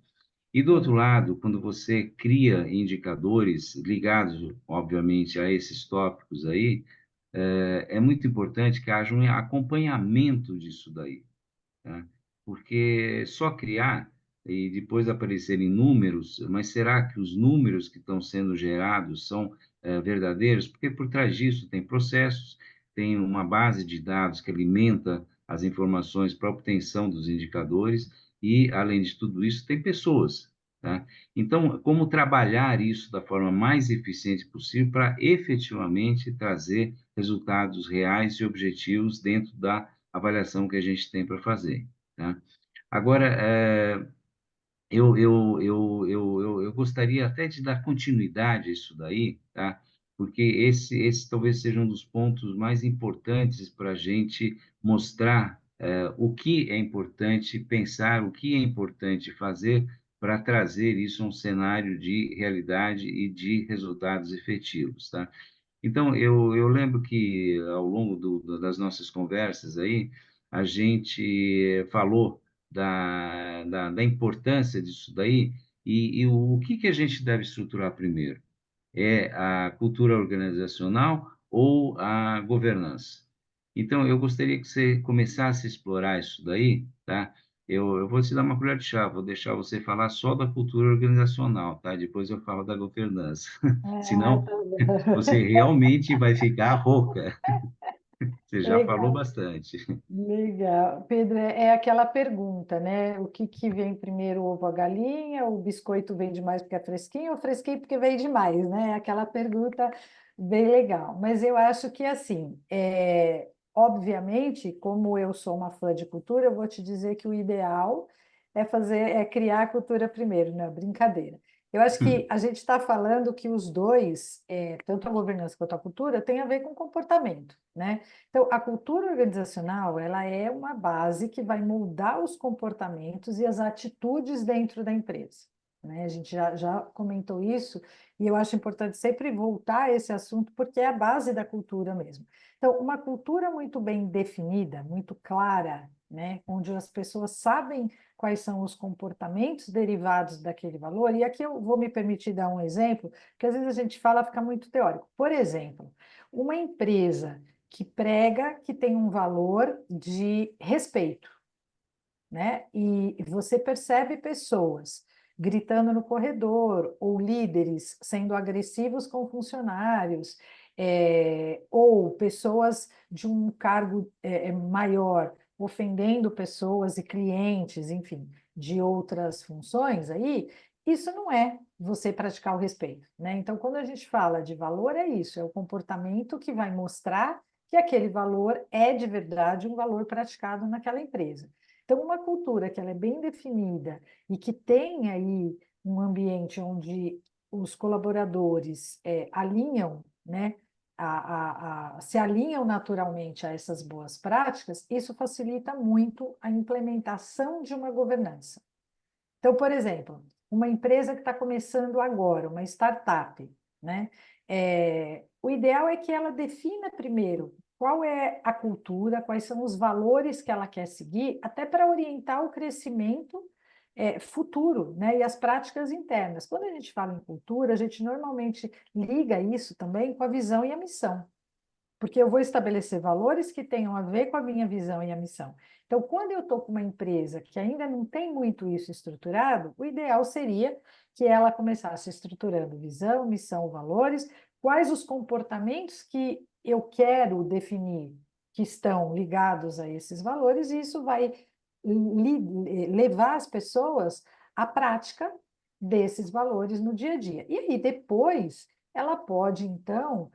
E do outro lado, quando você cria indicadores ligados, obviamente, a esses tópicos aí, é muito importante que haja um acompanhamento disso daí, tá? Porque só criar e depois aparecerem números, mas será que os números que estão sendo gerados são verdadeiros? Porque por trás disso tem processos, tem uma base de dados que alimenta as informações para a obtenção dos indicadores e, além de tudo isso, tem pessoas, tá? Então, como trabalhar isso da forma mais eficiente possível para efetivamente trazer resultados reais e objetivos dentro da avaliação que a gente tem para fazer, tá? Agora, eu gostaria até de dar continuidade a isso daí, tá? Porque esse talvez seja um dos pontos mais importantes para a gente mostrar o que é importante pensar, o que é importante fazer para trazer isso a um cenário de realidade e de resultados efetivos, tá? Então, eu lembro que ao longo das nossas conversas aí, a gente falou da importância disso daí e o que que a gente deve estruturar primeiro? É a cultura organizacional ou a governança? Então, eu gostaria que você começasse a explorar isso daí, tá? Eu vou te dar uma colher de chá, vou deixar você falar só da cultura organizacional, tá? Depois eu falo da governança. Ah, Senão, tá bom. você realmente vai ficar rouca. Você já falou Legal. bastante. Legal. Pedro, é aquela pergunta, né? O que que vem primeiro, o ovo ou a galinha? O biscoito vem demais porque é fresquinho ou fresquinho porque vem demais, né? É aquela pergunta bem legal. Mas eu acho que, assim, obviamente, como eu sou uma fã de cultura, eu vou te dizer que o ideal é criar a cultura primeiro, né? Brincadeira. Eu acho que a gente está falando que os dois, tanto a governança quanto a cultura, tem a ver com comportamento, né? Então, a cultura organizacional, ela é uma base que vai moldar os comportamentos e as atitudes dentro da empresa, né? A gente já comentou isso e eu acho importante sempre voltar a esse assunto porque é a base da cultura mesmo. Então, uma cultura muito bem definida, muito clara, né? Onde as pessoas sabem quais são os comportamentos derivados daquele valor. E aqui eu vou me permitir dar um exemplo, porque às vezes a gente fala, fica muito teórico. Por exemplo, uma empresa que prega que tem um valor de respeito, né? E você percebe pessoas gritando no corredor, ou líderes sendo agressivos com funcionários, ou pessoas de um cargo maior ofendendo pessoas e clientes, enfim, de outras funções aí, isso não é você praticar o respeito, né? Então, quando a gente fala de valor, é isso, é o comportamento que vai mostrar que aquele valor é de verdade um valor praticado naquela empresa. Então, uma cultura que ela é bem definida e que tem aí um ambiente onde os colaboradores alinham, né, se alinham naturalmente a essas boas práticas, isso facilita muito a implementação de uma governança. Então, por exemplo, uma empresa que está começando agora, uma startup, né? O ideal é que ela defina primeiro qual é a cultura, quais são os valores que ela quer seguir, até para orientar o crescimento futuro, né? E as práticas internas. Quando a gente fala em cultura, a gente normalmente liga isso também com a visão e a missão porque eu vou estabelecer valores que tenham a ver com a minha visão e a missão. Então, quando eu estou com uma empresa que ainda não tem muito isso estruturado, o ideal seria que ela começasse estruturando visão, missão, valores, quais os comportamentos que eu quero definir que estão ligados a esses valores, e isso vai levar as pessoas à prática desses valores no dia a dia. E aí, depois, ela pode, então,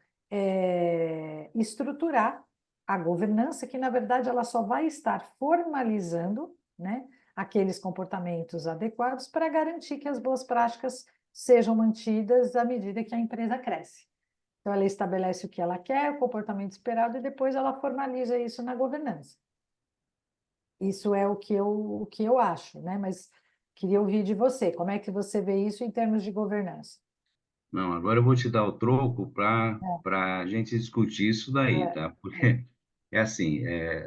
estruturar a governança, que na verdade ela só vai estar formalizando, né, aqueles comportamentos adequados para garantir que as boas práticas sejam mantidas à medida que a empresa cresce. Então, ela estabelece o que ela quer, o comportamento esperado, e depois ela formaliza isso na governança. Isso é o que eu acho, né? Mas queria ouvir de você, como é que você vê isso em termos de governança? Não, agora eu vou te dar o troco É, para a gente discutir isso daí, é, tá? Porque é assim,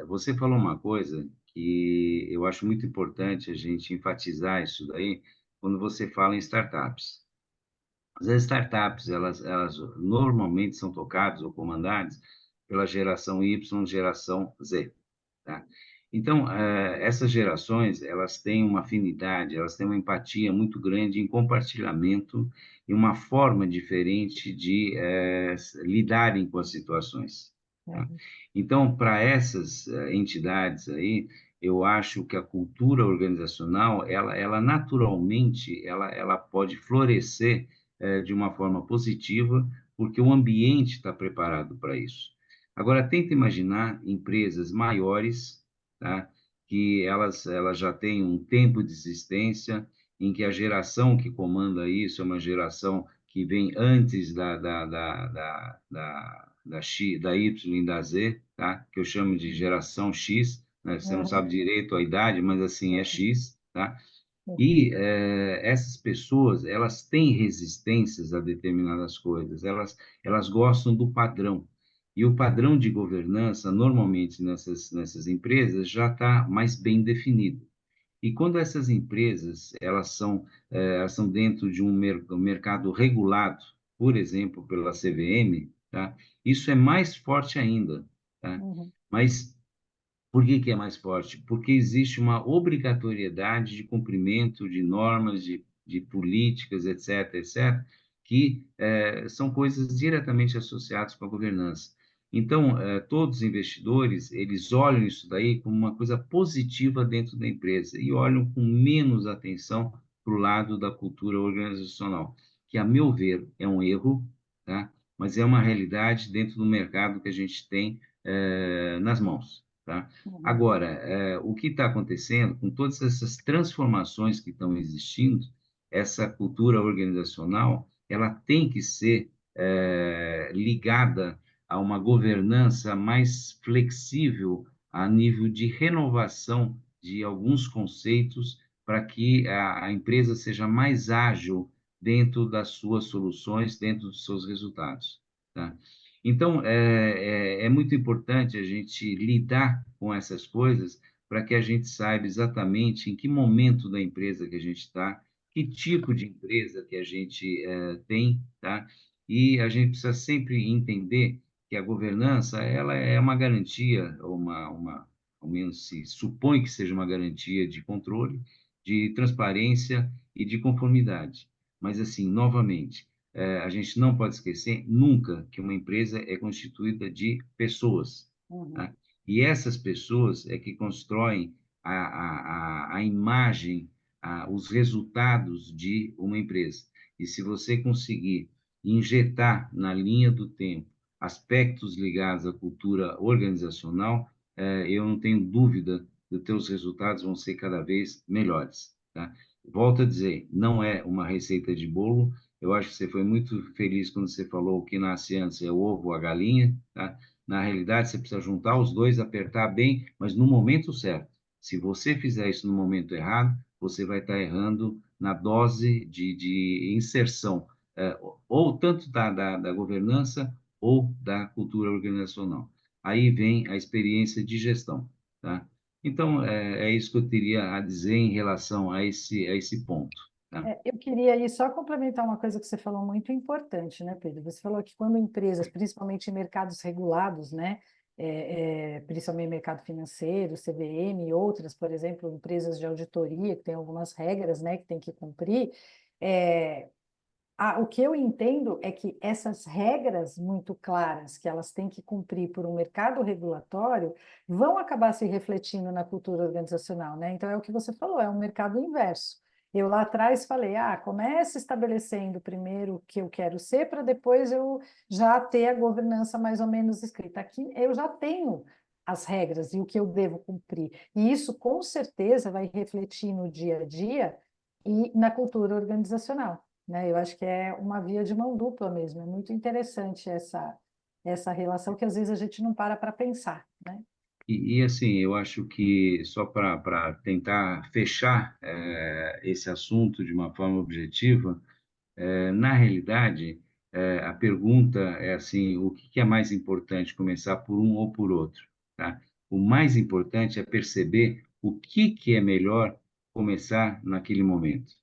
você falou uma coisa que eu acho muito importante a gente enfatizar isso daí quando você fala em startups. As startups, elas normalmente são tocadas ou comandadas pela geração Y, geração Z, tá? Então, essas gerações, elas têm uma afinidade, elas têm uma empatia muito grande em compartilhamento e uma forma diferente de lidarem com as situações, tá? Uhum. Então, para essas entidades aí, eu acho que a cultura organizacional, ela naturalmente, ela pode florescer de uma forma positiva, porque o ambiente está preparado para isso. Agora, tenta imaginar empresas maiores, tá? Que elas já têm um tempo de existência, em que a geração que comanda isso é uma geração que vem antes da Y e da Z, tá? Que eu chamo de geração X, né? Você não Uhum. sabe direito a idade, mas assim é X, tá? Uhum. E essas pessoas, elas têm resistências a determinadas coisas, elas gostam do padrão. E o padrão de governança, normalmente nessas empresas, já está mais bem definido. E quando essas empresas elas são dentro de um mercado regulado, por exemplo, pela CVM, tá? Isso é mais forte ainda, tá? Uhum. Mas por que que é mais forte? Porque existe uma obrigatoriedade de cumprimento de normas, de políticas, etc., etc., que são coisas diretamente associadas com a governança. Então, todos os investidores, eles olham isso daí como uma coisa positiva dentro da empresa e olham com menos atenção para o lado da cultura organizacional, que, a meu ver, é um erro, tá? Mas é uma realidade dentro do mercado que a gente tem nas mãos, tá? Uhum. Agora, o que está acontecendo com todas essas transformações que estão existindo, essa cultura organizacional, ela tem que ser ligada a uma governança mais flexível a nível de renovação de alguns conceitos para que a empresa seja mais ágil dentro das suas soluções, dentro dos seus resultados, tá? Então, é muito importante a gente lidar com essas coisas para que a gente saiba exatamente em que momento da empresa que a gente está, que tipo de empresa que a gente tem, tá? E a gente precisa sempre entender que a governança, ela é uma garantia, ao menos se supõe que seja uma garantia de controle, de transparência e de conformidade. Mas, assim, novamente, a gente não pode esquecer nunca que uma empresa é constituída de pessoas, Uhum. tá? E essas pessoas é que constroem a imagem, os resultados de uma empresa. E se você conseguir injetar na linha do tempo aspectos ligados à cultura organizacional, eu não tenho dúvida que os teus resultados vão ser cada vez melhores, tá? Volto a dizer, não é uma receita de bolo. Eu acho que você foi muito feliz quando você falou que nasce antes é o ovo ou a galinha, tá? Na realidade, você precisa juntar os dois, apertar bem, mas no momento certo. Se você fizer isso no momento errado, você vai estar errando na dose de inserção, ou tanto da governança ou da cultura organizacional. Aí vem a experiência de gestão, tá? Então, é isso que eu teria a dizer em relação a esse ponto, tá? Eu queria aí só complementar uma coisa que você falou muito importante, né, Pedro? Você falou que quando empresas, principalmente em mercados regulados, né, principalmente mercado financeiro, CVM e outras, por exemplo, empresas de auditoria que têm algumas regras, né, que tem que cumprir, é, o que eu entendo é que essas regras muito claras que elas têm que cumprir por um mercado regulatório vão acabar se refletindo na cultura organizacional, né? Então é o que você falou, é um mercado inverso. Eu lá atrás falei, comece estabelecendo primeiro o que eu quero ser para depois eu já ter a governança mais ou menos escrita. Aqui eu já tenho as regras e o que eu devo cumprir. E isso com certeza vai refletir no dia a dia e na cultura organizacional, né? Eu acho que é uma via de mão dupla mesmo. É muito interessante essa relação que às vezes a gente não para pensar, né? Assim, eu acho que só para tentar fechar esse assunto de uma forma objetiva, na realidade, a pergunta é assim, o que que é mais importante, começar por um ou por outro, tá? O mais importante é perceber o que é melhor começar naquele momento.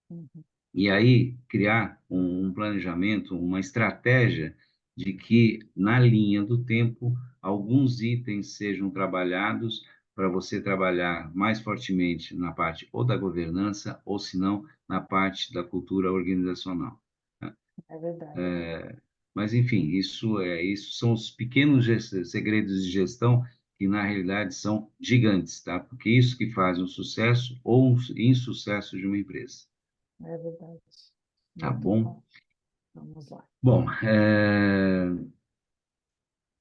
Uhum. E aí criar um planejamento, uma estratégia de que, na linha do tempo, alguns itens sejam trabalhados para você trabalhar mais fortemente na parte ou da governança, ou, se não, na parte da cultura organizacional, né? É verdade. Mas, enfim, isso são os pequenos segredos de gestão que, na realidade, são gigantes, tá? Porque isso que faz um sucesso ou um insucesso de uma empresa, É verdade. tá Muito bom? bom. Vamos lá. Bom,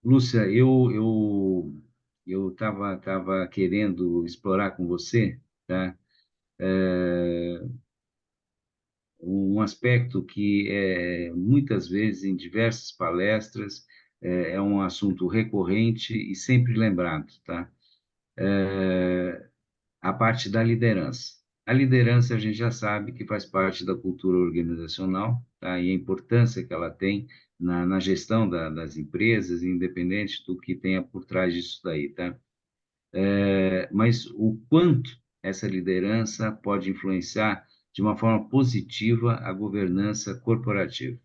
Lúcia, eu tava querendo explorar com você, tá? Um aspecto que muitas vezes em diversas palestras é um assunto recorrente e sempre lembrado, tá? A parte da liderança. A liderança a gente já sabe que faz parte da cultura organizacional, tá? E a importância que ela tem na gestão das empresas, independente do que tenha por trás disso daí, tá? Mas o quanto essa liderança pode influenciar de uma forma positiva a governança corporativa.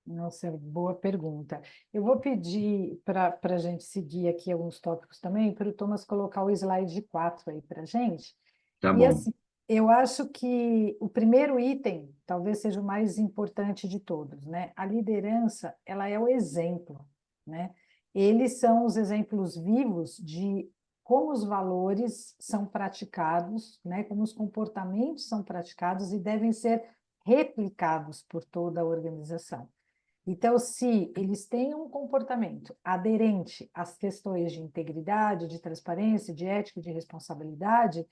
Nossa, boa pergunta. Eu vou pedir para a gente seguir aqui alguns tópicos também, para o Thomas colocar o slide 4 aí para a gente. Tá E bom. assim, eu acho que o primeiro item talvez seja o mais importante de todos, né? A liderança, ela é o exemplo, né? Eles são os exemplos vivos de como os valores são praticados, né? Como os comportamentos são praticados e devem ser replicados por toda a organização. Então, se eles têm um comportamento aderente às questões de integridade, de transparência, de ética, de responsabilidade,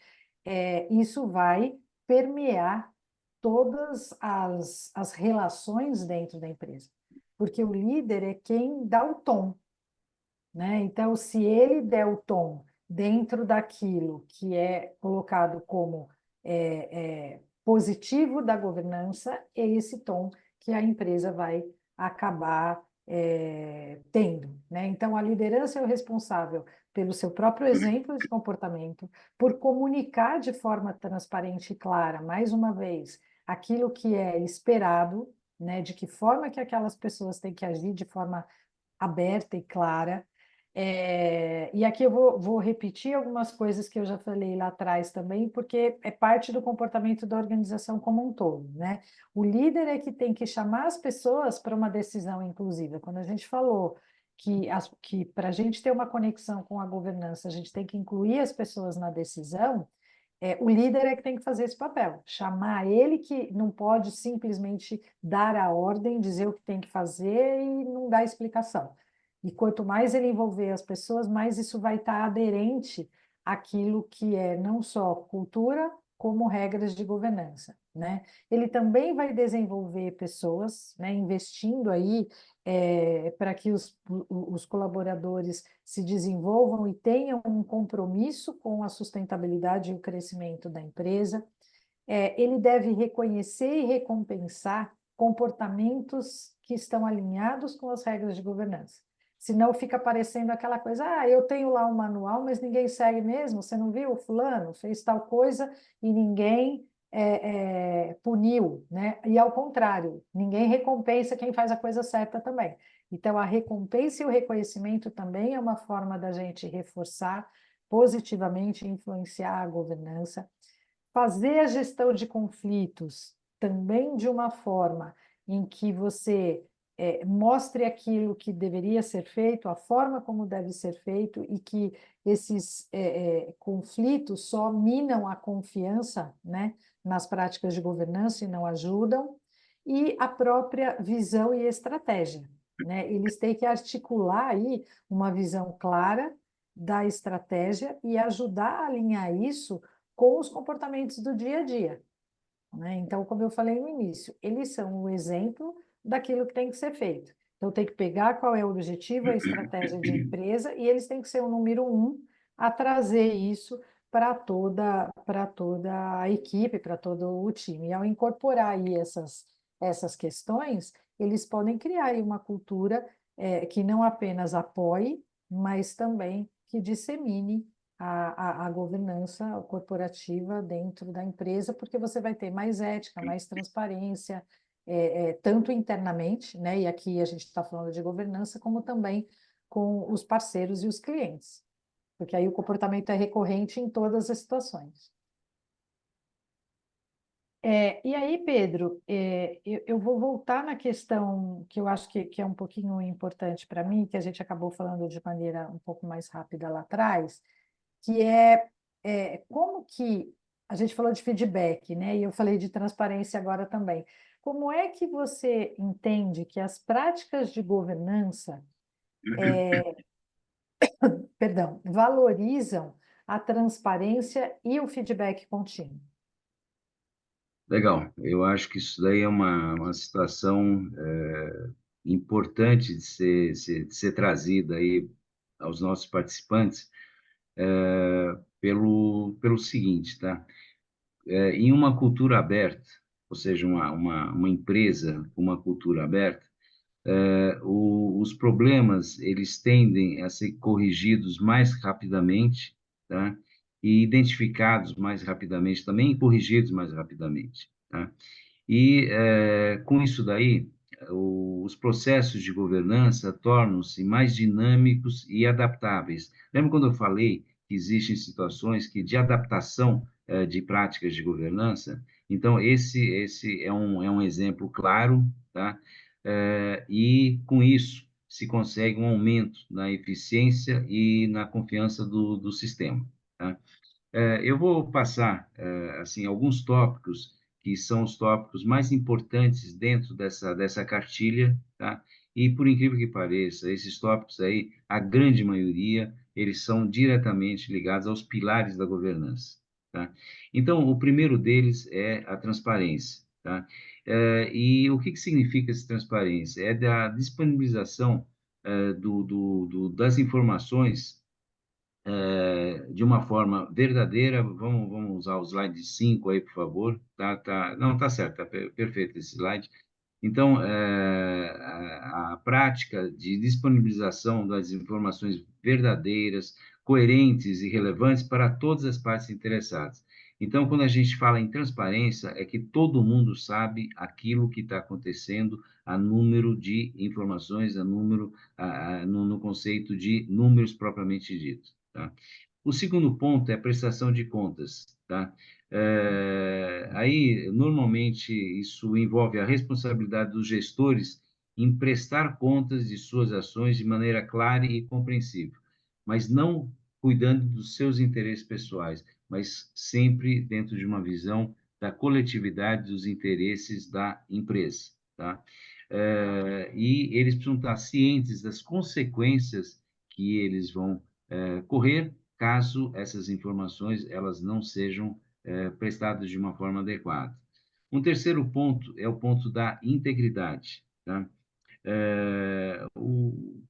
isso vai permear todas as relações dentro da empresa. Porque o líder é quem dá o tom, né? Então, se ele der o tom dentro daquilo que é colocado como positivo da governança, é esse tom que a empresa vai acabar tendo, né? Então, a liderança é o responsável pelo seu próprio exemplo de comportamento, por comunicar de forma transparente e clara, mais uma vez, aquilo que é esperado, né? De que forma que aquelas pessoas têm que agir de forma aberta e clara. E aqui eu vou repetir algumas coisas que eu já falei lá atrás também, porque é parte do comportamento da organização como um todo, né? O líder é que tem que chamar as pessoas para uma decisão inclusiva. Quando a gente falou que para a gente ter uma conexão com a governança, a gente tem que incluir as pessoas na decisão, o líder é que tem que fazer esse papel, chamar ele, que não pode simplesmente dar a ordem, dizer o que tem que fazer e não dar explicação. E quanto mais ele envolver as pessoas, mais isso vai estar aderente àquilo que é não só cultura, como regras de governança, né? Ele também vai desenvolver pessoas, né, investindo aí para que os colaboradores se desenvolvam e tenham um compromisso com a sustentabilidade e o crescimento da empresa. Ele deve reconhecer e recompensar comportamentos que estão alinhados com as regras de governança. Senão fica parecendo aquela coisa, eu tenho lá um manual, mas ninguém segue mesmo, você não viu? O fulano fez tal coisa e ninguém puniu, né? E ao contrário, ninguém recompensa quem faz a coisa certa também. Então, a recompensa e o reconhecimento também é uma forma da gente reforçar positivamente e influenciar a governança. Fazer a gestão de conflitos também de uma forma em que você mostre aquilo que deveria ser feito, a forma como deve ser feito, e que esses conflitos só minam a confiança, né, nas práticas de governança e não ajudam, e a própria visão e estratégia, né? Eles têm que articular aí uma visão clara da estratégia e ajudar a alinhar isso com os comportamentos do dia a dia, né? Então, como eu falei no início, eles são o exemplo daquilo que tem que ser feito. Então, tem que pegar qual é o objetivo, a estratégia de empresa, e eles têm que ser o número um a trazer isso para toda a equipe, para todo o time. E ao incorporar aí essas questões, eles podem criar aí uma cultura que não apenas apoie, mas também que dissemine a governança corporativa dentro da empresa, porque você vai ter mais ética, mais transparência, tanto internamente, né, e aqui a gente está falando de governança, como também com os parceiros e os clientes, porque aí o comportamento é recorrente em todas as situações. E aí, Pedro, eu vou voltar na questão que eu acho que é um pouquinho importante para mim, que a gente acabou falando de maneira um pouco mais rápida lá atrás, que como que a gente falou de feedback, né? E eu falei de transparência agora também. Como é que você entende que as práticas de governança, perdão, valorizam a transparência e o feedback contínuo? Legal, eu acho que isso daí é uma situação importante de ser trazida aí aos nossos participantes, pelo seguinte, tá? Em uma cultura aberta, ou seja, uma empresa com uma cultura aberta, os problemas eles tendem a ser corrigidos mais rapidamente, tá? E identificados mais rapidamente, também e corrigidos mais rapidamente, tá? E com isso daí, os processos de governança tornam-se mais dinâmicos e adaptáveis. Lembra quando eu falei que existem situações que de adaptação de práticas de governança? Então, esse é um exemplo claro, tá? E com isso se consegue um aumento na eficiência e na confiança do sistema, tá? Eu vou passar assim alguns tópicos que são os tópicos mais importantes dentro dessa cartilha, tá? E por incrível que pareça, esses tópicos aí, a grande maioria, eles são diretamente ligados aos pilares da governança, tá? Então, o primeiro deles é a transparência, tá? E o que significa essa transparência? É da disponibilização das informações de uma forma verdadeira. Vamos usar o slide 5 aí, por favor. Não, tá certo, tá perfeito esse slide. Então, a prática de disponibilização das informações verdadeiras, coerentes e relevantes para todas as partes interessadas. Então, quando a gente fala em transparência, é que todo mundo sabe aquilo que está acontecendo, a número de informações, no conceito de números propriamente ditos, tá? O segundo ponto é a prestação de contas, tá? Aí, normalmente, isso envolve a responsabilidade dos gestores em prestar contas de suas ações de maneira clara e compreensível, mas não cuidando dos seus interesses pessoais, mas sempre dentro de uma visão da coletividade dos interesses da empresa, tá? E eles precisam estar cientes das consequências que eles vão correr caso essas informações elas não sejam prestadas de uma forma adequada. Um terceiro ponto é o ponto da integridade, tá?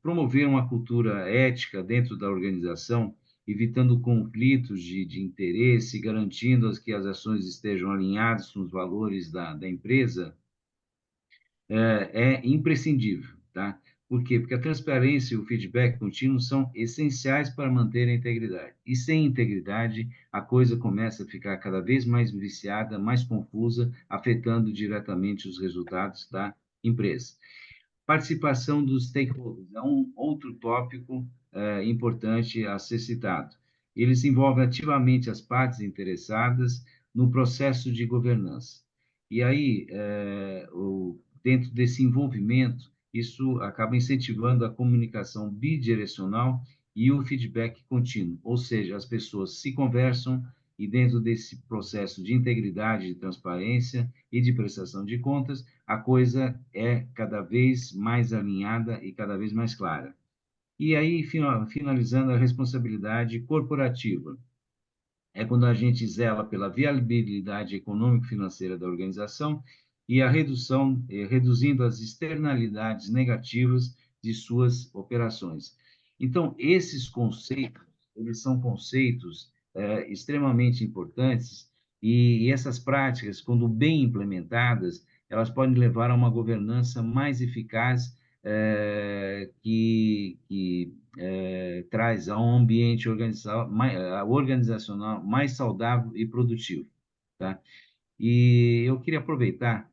Promover uma cultura ética dentro da organização, evitando conflitos de interesse, garantindo que as ações estejam alinhadas com os valores da empresa, é imprescindível, tá? Por quê? Porque a transparência e o feedback contínuo são essenciais para manter a integridade. E sem integridade, a coisa começa a ficar cada vez mais viciada, mais confusa, afetando diretamente os resultados da empresa. Participação dos stakeholders é um outro tópico importante a ser citado. Eles envolvem ativamente as partes interessadas no processo de governança. E aí, dentro desse envolvimento, isso acaba incentivando a comunicação bidirecional e o feedback contínuo, ou seja, as pessoas se conversam e dentro desse processo de integridade, de transparência e de prestação de contas, a coisa é cada vez mais alinhada e cada vez mais clara. E aí, finalizando, a responsabilidade corporativa. É quando a gente zela pela viabilidade econômico-financeira da organização e a reduzindo as externalidades negativas de suas operações. Então, esses conceitos, eles são conceitos extremamente importantes e essas práticas, quando bem implementadas, elas podem levar a uma governança mais eficaz que traz a um ambiente organizacional mais saudável e produtivo, tá? E eu queria aproveitar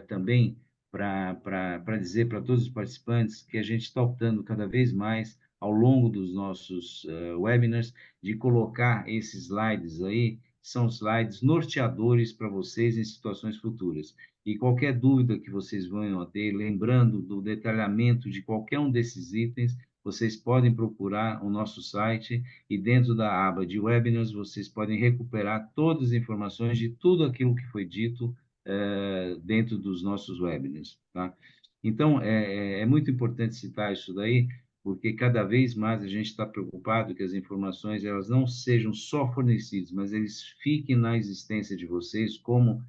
também para dizer para todos os participantes que a gente está optando cada vez mais, ao longo dos nossos webinars, de colocar esses slides aí, que são slides norteadores para vocês em situações futuras. E qualquer dúvida que vocês venham a ter, lembrando do detalhamento de qualquer um desses itens, vocês podem procurar o nosso site e dentro da aba de webinars vocês podem recuperar todas as informações de tudo aquilo que foi dito dentro dos nossos webinars, tá? Então, é muito importante citar isso daí, porque cada vez mais a gente está preocupado que as informações elas não sejam só fornecidas, mas eles fiquem na existência de vocês como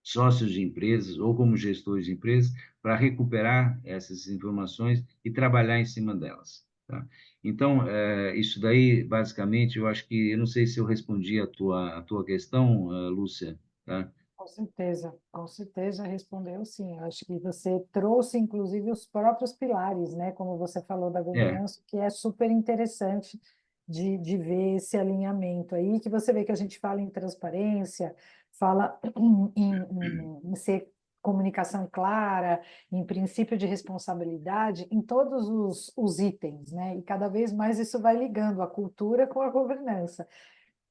sócios de empresas ou como gestores de empresas para recuperar essas informações e trabalhar em cima delas. Tá? Então, isso daí, basicamente, eu acho que, eu não sei se eu respondi a tua questão, Lúcia, tá? Com certeza respondeu sim. Eu acho que você trouxe, inclusive, os próprios pilares, né? Como você falou da É, governança, que é super interessante de ver esse alinhamento aí, que você vê que a gente fala em transparência, fala em ser comunicação clara, em princípio de responsabilidade, em todos os itens, né? E cada vez mais isso vai ligando a cultura com a governança,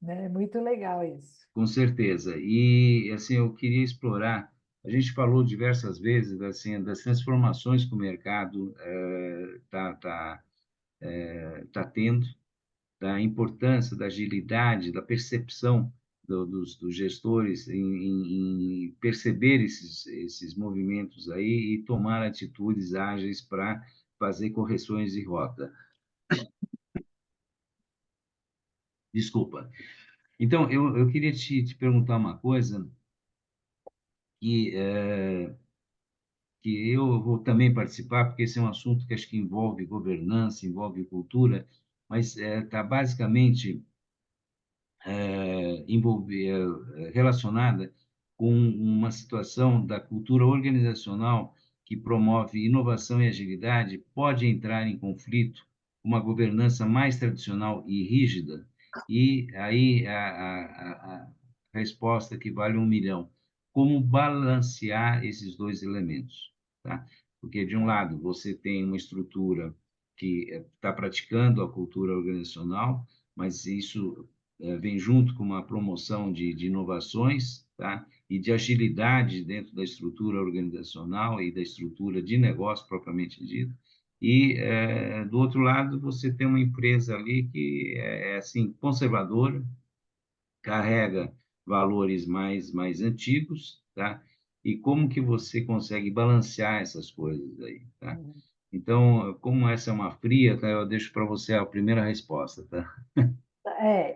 né? É muito legal isso. com certeza. E, assim, eu queria explorar, a gente falou diversas vezes, assim, das transformações que o mercado tá tendo, da importância, da agilidade, da percepção dos gestores em perceber esses movimentos aí e tomar atitudes ágeis para fazer correções de rota. Desculpa. Então, eu queria te perguntar uma coisa que, que eu vou também participar, porque esse é um assunto que acho que envolve governança, envolve cultura, mas está basicamente relacionada com uma situação da cultura organizacional que promove inovação e agilidade, pode entrar em conflito com uma governança mais tradicional e rígida, e aí a resposta que vale 1 milhão. Como balancear esses dois elementos? Tá? Porque, de um lado, você tem uma estrutura que está praticando a cultura organizacional, mas isso vem junto com uma promoção de inovações, tá? E de agilidade dentro da estrutura organizacional e da estrutura de negócio propriamente dita. E, do outro lado, você tem uma empresa ali que é assim, conservadora, carrega valores mais antigos, tá? E como que você consegue balancear essas coisas aí, tá? Então, como essa é uma fria, tá? Eu deixo para você a primeira resposta, tá?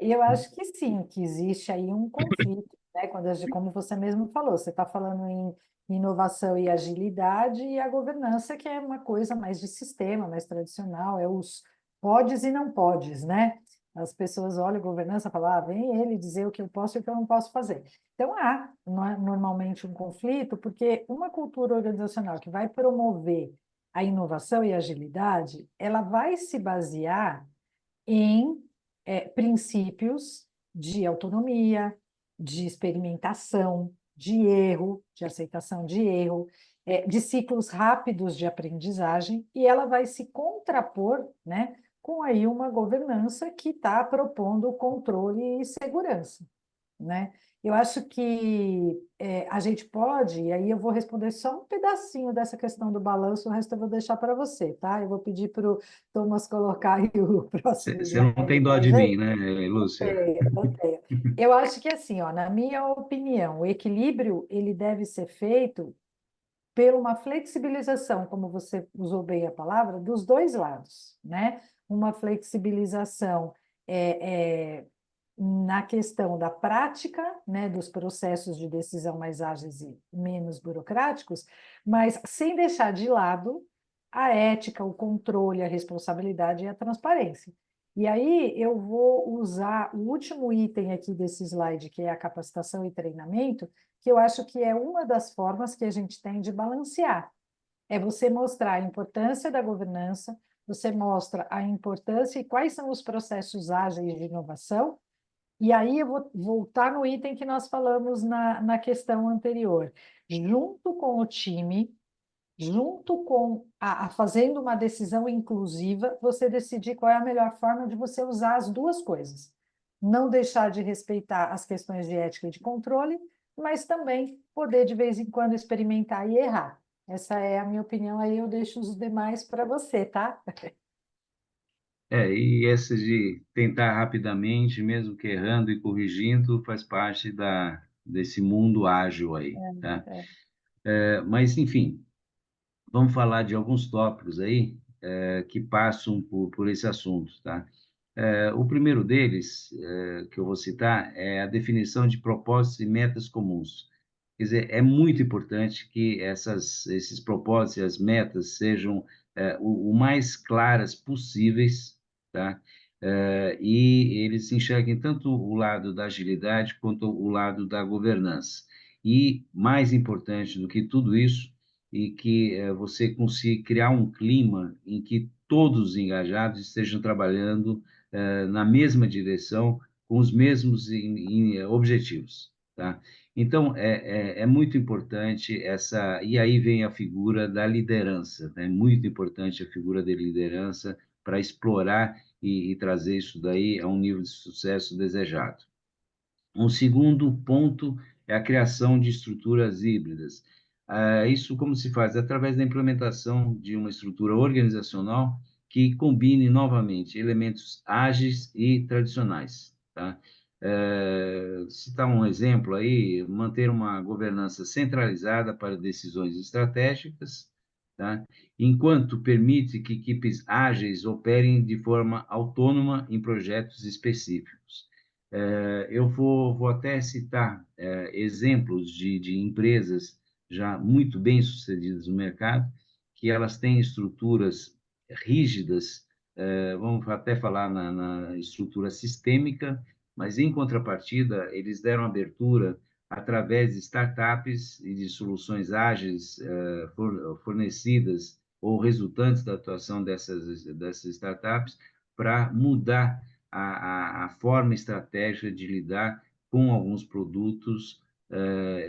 Eu acho que sim, que existe aí um conflito, né? Como você mesmo falou, você está falando em inovação e agilidade, e a governança, que é uma coisa mais de sistema, mais tradicional, é os podes e não podes, né? As pessoas olham a governança e falam, vem ele dizer o que eu posso e o que eu não posso fazer. Então, há normalmente um conflito, porque uma cultura organizacional que vai promover a inovação e a agilidade, ela vai se basear em princípios de autonomia, de experimentação, de erro, de aceitação de erro, de ciclos rápidos de aprendizagem, e ela vai se contrapor, né, com aí uma governança que está propondo controle e segurança, né? Eu acho que a gente pode, e aí eu vou responder só um pedacinho dessa questão do balanço, o resto eu vou deixar para você, tá? Eu vou pedir para o Thomas colocar aí o próximo Você não tem slide dó para a de mim, gente. né, Lúcia? Não tenho. Eu acho que assim, ó, na minha opinião, o equilíbrio ele deve ser feito por uma flexibilização, como você usou bem a palavra, dos dois lados, né? Uma flexibilização na questão da prática, né, dos processos de decisão mais ágeis e menos burocráticos, mas sem deixar de lado a ética, o controle, a responsabilidade e a transparência. E aí eu vou usar o último item aqui desse slide, que é a capacitação e treinamento, que eu acho que é uma das formas que a gente tem de balancear. É você mostrar a importância da governança, você mostra a importância e quais são os processos ágeis de inovação, E aí eu vou voltar no item que nós falamos na questão anterior. Junto com o time, junto com fazendo uma decisão inclusiva, você decidir qual é a melhor forma de você usar as duas coisas. Não deixar de respeitar as questões de ética e de controle, mas também poder, de vez em quando, experimentar e errar. Essa é a minha opinião, aí eu deixo os demais para você, tá? E essa de tentar rapidamente, mesmo que errando e corrigindo, faz parte desse mundo ágil aí, tá? É. Mas, enfim, vamos falar de alguns tópicos aí que passam por esse assunto, tá? O primeiro deles, que eu vou citar, é a definição de propósitos e metas comuns. Quer dizer, é muito importante que esses propósitos e as metas sejam o mais claras possíveis, tá? E eles enxerguem tanto o lado da agilidade quanto o lado da governança. E, mais importante do que tudo isso, e que você consiga criar um clima em que todos os engajados estejam trabalhando na mesma direção, com os mesmos objetivos, tá? Então, é muito importante essa. E aí vem a figura da liderança, né? É muito importante a figura da liderança para explorar e trazer isso daí a um nível de sucesso desejado. Um segundo ponto é a criação de estruturas híbridas. Isso como se faz? Através da implementação de uma estrutura organizacional que combine novamente elementos ágeis e tradicionais, tá? Citar um exemplo aí, manter uma governança centralizada para decisões estratégicas, tá? Enquanto permite que equipes ágeis operem de forma autônoma em projetos específicos. Eu vou até citar exemplos de empresas já muito bem-sucedidas no mercado, que elas têm estruturas rígidas, vamos até falar na estrutura sistêmica, mas, em contrapartida, eles deram abertura através de startups e de soluções ágeis fornecidas ou resultantes da atuação dessas startups para mudar a forma estratégica de lidar com alguns produtos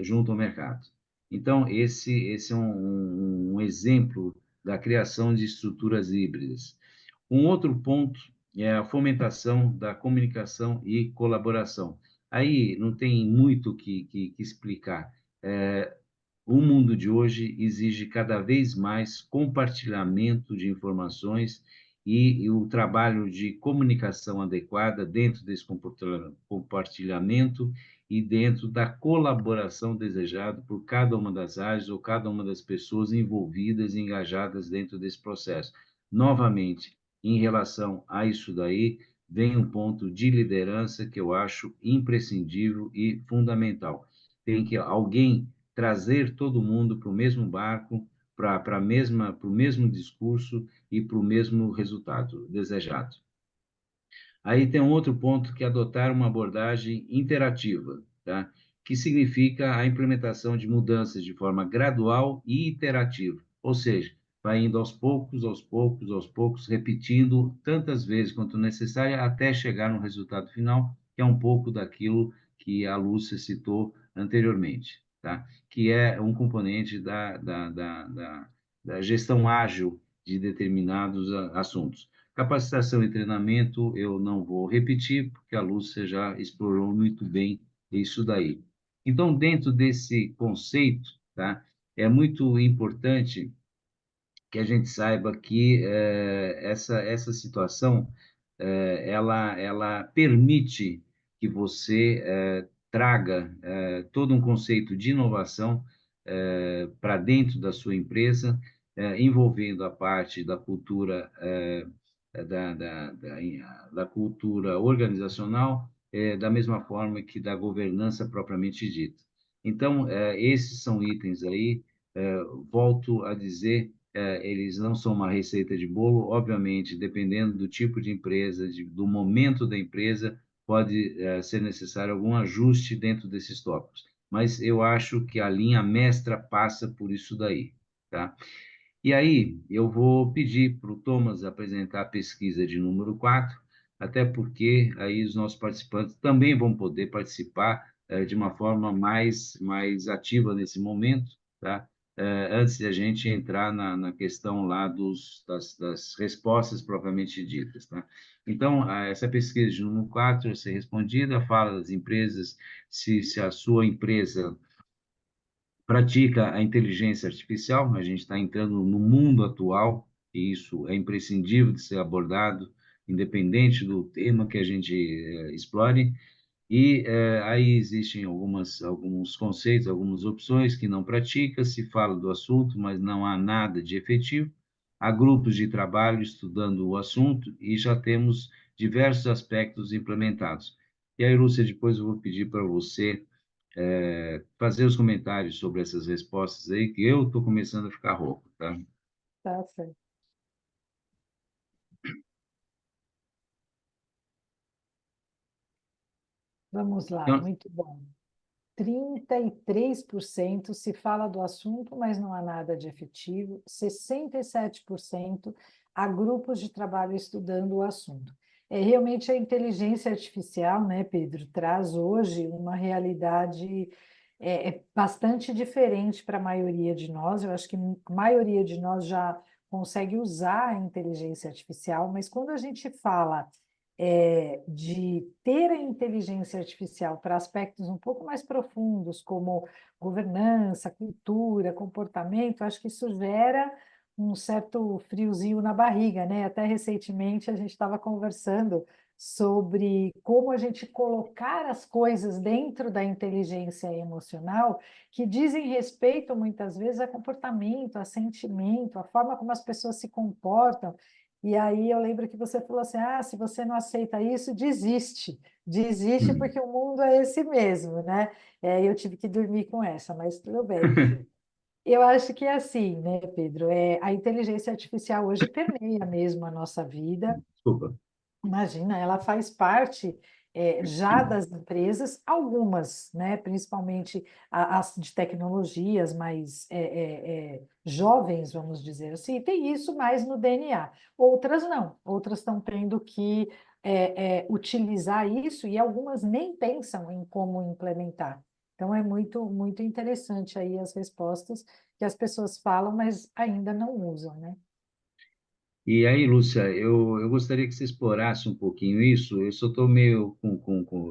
junto ao mercado. Então, esse é um exemplo da criação de estruturas híbridas. Um outro ponto é a fomentação da comunicação e colaboração. Aí não tem muito que explicar. O mundo de hoje exige cada vez mais compartilhamento de informações e o trabalho de comunicação adequada dentro desse compartilhamento e dentro da colaboração desejada por cada uma das áreas ou cada uma das pessoas envolvidas e engajadas dentro desse processo. Novamente, em relação a isso daí, vem um ponto de liderança que eu acho imprescindível e fundamental. Tem que alguém trazer todo mundo para o mesmo barco, para o mesmo discurso e para o mesmo resultado desejado. Aí tem um outro ponto que é adotar uma abordagem interativa, tá? Que significa a implementação de mudanças de forma gradual e iterativa, ou seja, vai indo aos poucos, aos poucos, aos poucos, repetindo tantas vezes quanto necessário até chegar no resultado final, que é um pouco daquilo que a Lúcia citou anteriormente, tá? Que é um componente da gestão ágil de determinados assuntos. Capacitação e treinamento eu não vou repetir, porque a Lúcia já explorou muito bem isso daí. Então, dentro desse conceito, tá, é muito importante que a gente saiba que essa situação ela permite que você traga todo um conceito de inovação para dentro da sua empresa, envolvendo a parte da cultura da cultura organizacional, da mesma forma que da governança propriamente dita. Então, esses são itens aí, volto a dizer, eles não são uma receita de bolo, obviamente, dependendo do tipo de empresa, do momento da empresa, pode ser necessário algum ajuste dentro desses tópicos. Mas eu acho que a linha mestra passa por isso daí, tá? E aí, eu vou pedir para o Thomas apresentar a pesquisa de número 4, até porque aí os nossos participantes também vão poder participar de uma forma mais ativa nesse momento, tá? Antes de a gente entrar na questão lá das respostas propriamente ditas, tá? Então, essa pesquisa de número 4 a ser respondida fala das empresas, se a sua empresa pratica a inteligência artificial, a gente está entrando no mundo atual, e isso é imprescindível de ser abordado, independente do tema que a gente explore, e aí existem alguns conceitos, algumas opções que não pratica, se fala do assunto, mas não há nada de efetivo. Há grupos de trabalho estudando o assunto e já temos diversos aspectos implementados. E aí, Lúcia, depois eu vou pedir para você fazer os comentários sobre essas respostas aí, que eu estou começando a ficar rouco, tá? Tá certo. Vamos lá, Então, muito bom. 33% se fala do assunto, mas não há nada de efetivo. 67% há grupos de trabalho estudando o assunto. Realmente a inteligência artificial, né, Pedro, traz hoje uma realidade bastante diferente para a maioria de nós. Eu acho que a maioria de nós já consegue usar a inteligência artificial, mas quando a gente fala de ter a inteligência artificial para aspectos um pouco mais profundos, como governança, cultura, comportamento, acho que isso gera um certo friozinho na barriga, né? Até recentemente a gente estava conversando sobre como a gente colocar as coisas dentro da inteligência emocional que dizem respeito muitas vezes a comportamento, a sentimento, a forma como as pessoas se comportam. E aí eu lembro que você falou assim, se você não aceita isso, desiste. Desiste porque o mundo é esse mesmo, né? Eu tive que dormir com essa, mas tudo bem. Eu acho que é assim, né, Pedro? A inteligência artificial hoje permeia mesmo a nossa vida. desculpa. Imagina, ela faz parte já das empresas, algumas, né, principalmente as de tecnologias mais jovens, vamos dizer assim, tem isso mais no DNA. Outras não, outras estão tendo que utilizar isso e algumas nem pensam em como implementar. Então é muito, muito interessante aí as respostas que as pessoas falam, mas ainda não usam, né? E aí, Lúcia, eu gostaria que você explorasse um pouquinho isso. Eu só estou meio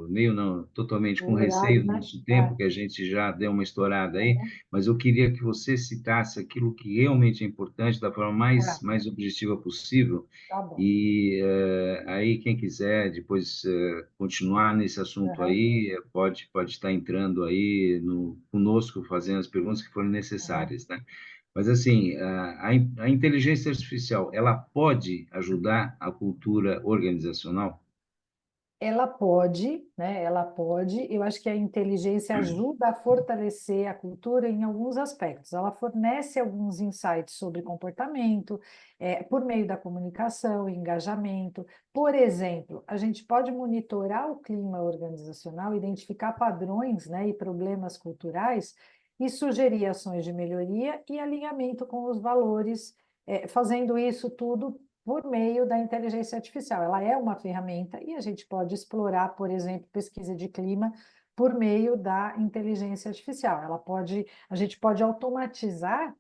meio não, totalmente com O horário, receio do né? nosso tempo, que a gente já deu uma estourada aí, mas eu queria que você citasse aquilo que realmente é importante da forma Tá, mais objetiva possível. tá bom. E aí, quem quiser depois continuar nesse assunto Aham, aí, pode estar entrando aí conosco, fazendo as perguntas que forem aham. necessárias, né? Mas, assim, a inteligência artificial, ela pode ajudar a cultura organizacional? Ela pode, né? Ela pode. Eu acho que a inteligência ajuda a fortalecer a cultura em alguns aspectos. Ela fornece alguns insights sobre comportamento, por meio da comunicação, engajamento. Por exemplo, a gente pode monitorar o clima organizacional, identificar padrões, né, e problemas culturais e sugerir ações de melhoria e alinhamento com os valores, fazendo isso tudo por meio da inteligência artificial. Ela é uma ferramenta e a gente pode explorar, por exemplo, pesquisa de clima por meio da inteligência artificial. A gente pode automatizar,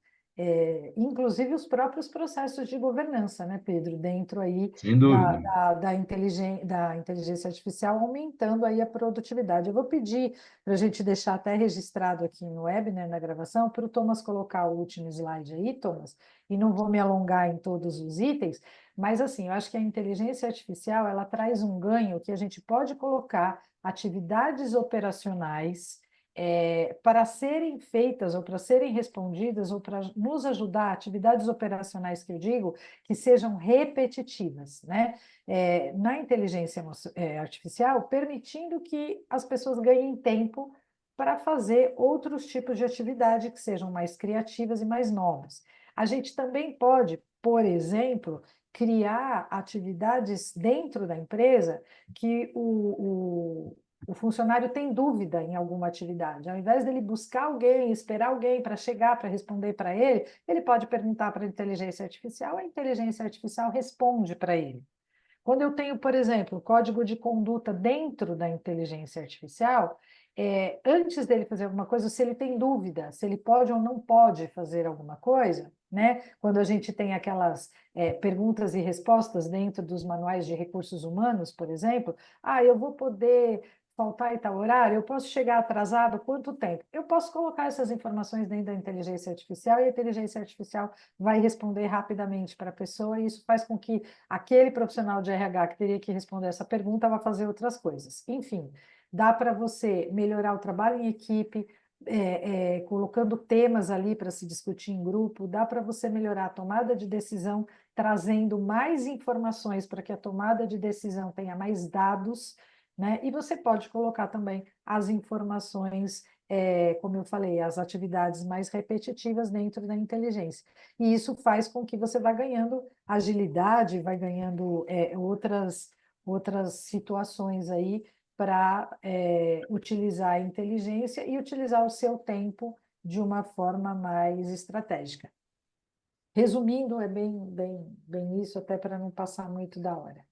inclusive os próprios processos de governança, né, Pedro, dentro aí Sem dúvida. da inteligência artificial, aumentando aí a produtividade. Eu vou pedir para a gente deixar até registrado aqui no webinar, na gravação, para o Thomas colocar o último slide aí, Thomas, e não vou me alongar em todos os itens, mas assim, eu acho que a inteligência artificial, ela traz um ganho que a gente pode colocar atividades operacionais para serem feitas ou para serem respondidas ou para nos ajudar, atividades operacionais que eu digo, que sejam repetitivas, né? Na inteligência artificial, permitindo que as pessoas ganhem tempo para fazer outros tipos de atividade que sejam mais criativas e mais novas. A gente também pode, por exemplo, criar atividades dentro da empresa que o funcionário tem dúvida em alguma atividade. Ao invés dele buscar alguém, esperar alguém para chegar, para responder para ele pode perguntar para a inteligência artificial responde para ele. Quando eu tenho, por exemplo, código de conduta dentro da inteligência artificial, antes dele fazer alguma coisa, se ele tem dúvida, se ele pode ou não pode fazer alguma coisa, né? Quando a gente tem aquelas perguntas e respostas dentro dos manuais de recursos humanos, por exemplo, eu vou poder faltar em tal horário, eu posso chegar atrasado, quanto tempo? Eu posso colocar essas informações dentro da inteligência artificial e a inteligência artificial vai responder rapidamente para a pessoa, e isso faz com que aquele profissional de RH que teria que responder essa pergunta vá fazer outras coisas. Enfim, dá para você melhorar o trabalho em equipe, colocando temas ali para se discutir em grupo, dá para você melhorar a tomada de decisão, trazendo mais informações para que a tomada de decisão tenha mais dados, né? E você pode colocar também as informações, como eu falei, as atividades mais repetitivas dentro da inteligência. E isso faz com que você vá ganhando agilidade, vai ganhando outras situações aí para utilizar a inteligência e utilizar o seu tempo de uma forma mais estratégica. Resumindo, é bem isso, até para não passar muito da hora.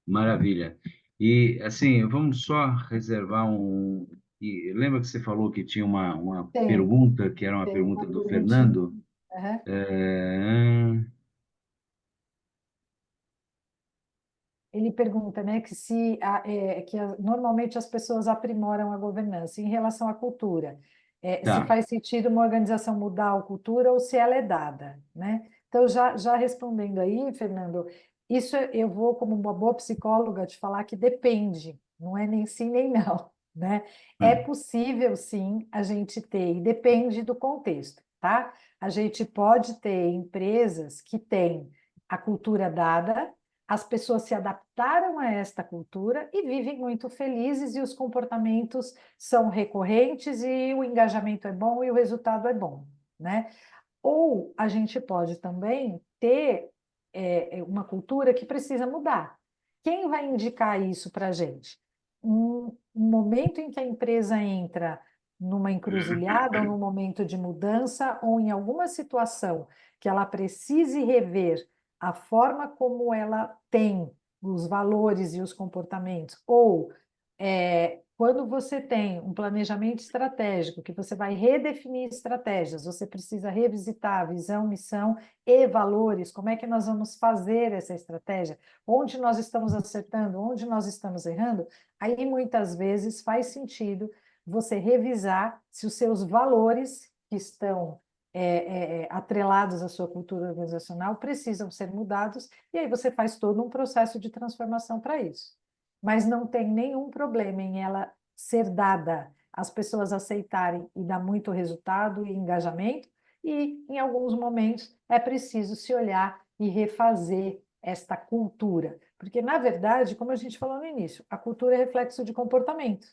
Maravilha. E, assim, vamos só reservar um... E lembra que você falou que tinha uma Tem, pergunta, que era uma tem pergunta uma do perguntinha. Fernando? Uhum. É, Ele pergunta, né, que se normalmente as pessoas aprimoram a governança em relação à cultura, se tá. faz sentido uma organização mudar a cultura ou se ela é dada, né? Então, já respondendo aí, Fernando, isso eu vou, como uma boa psicóloga, te falar que depende, não é nem sim nem não, né? É Hum. possível, sim, a gente ter, e depende do contexto, tá? A gente pode ter empresas que têm a cultura dada, as pessoas se adaptaram a esta cultura e vivem muito felizes, e os comportamentos são recorrentes, e o engajamento é bom e o resultado é bom, né? Ou a gente pode também ter uma cultura que precisa mudar. Quem vai indicar isso para a gente? Um momento em que a empresa entra numa encruzilhada, ou num momento de mudança, ou em alguma situação que ela precise rever a forma como ela tem os valores e os comportamentos, ou quando você tem um planejamento estratégico, que você vai redefinir estratégias, você precisa revisitar a visão, missão e valores, como é que nós vamos fazer essa estratégia, onde nós estamos acertando, onde nós estamos errando, aí muitas vezes faz sentido você revisar se os seus valores que estão atrelados à sua cultura organizacional precisam ser mudados, e aí você faz todo um processo de transformação para isso. Mas não tem nenhum problema em ela ser dada, as pessoas aceitarem e dar muito resultado e engajamento, e em alguns momentos é preciso se olhar e refazer esta cultura. Porque, na verdade, como a gente falou no início, a cultura é reflexo de comportamento.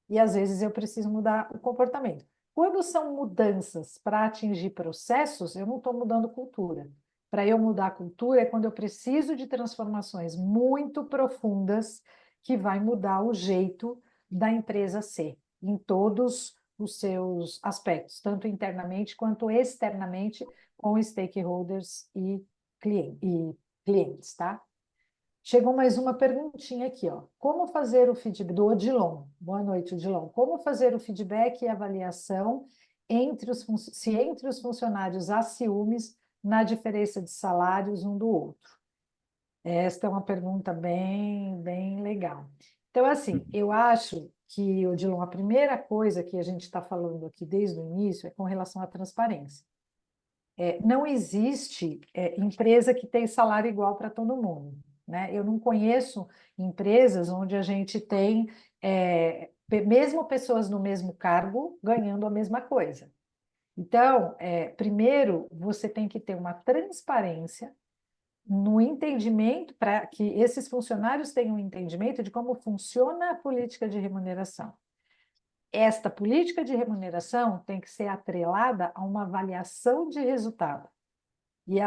E às vezes eu preciso mudar o comportamento. Quando são mudanças para atingir processos, eu não estou mudando cultura. Para eu mudar a cultura é quando eu preciso de transformações muito profundas que vai mudar o jeito da empresa ser, em todos os seus aspectos, tanto internamente quanto externamente, com stakeholders e clientes, tá? Chegou mais uma perguntinha aqui, ó. Como fazer o feedback do Odilon? Boa noite, Odilon. Como fazer o feedback e avaliação se entre os funcionários há ciúmes na diferença de salários um do outro? Esta é uma pergunta bem legal. Então, assim, eu acho que, Odilon, a primeira coisa que a gente está falando aqui desde o início é com relação à transparência. Não existe empresa que tem salário igual para todo mundo, né? Eu não conheço empresas onde a gente tem, mesmo pessoas no mesmo cargo, ganhando a mesma coisa. Então, primeiro, você tem que ter uma transparência no entendimento, para que esses funcionários tenham um entendimento de como funciona a política de remuneração. Esta política de remuneração tem que ser atrelada a uma avaliação de resultado. E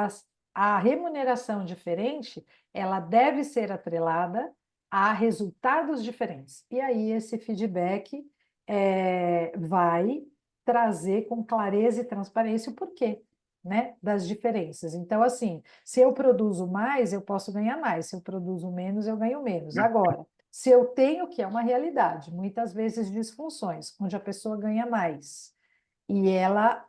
a remuneração diferente, ela deve ser atrelada a resultados diferentes. E aí esse feedback vai trazer com clareza e transparência o porquê. né, das diferenças. Então, assim, se eu produzo mais, eu posso ganhar mais, se eu produzo menos, eu ganho menos. Agora, se eu tenho, que é uma realidade, muitas vezes disfunções, onde a pessoa ganha mais e ela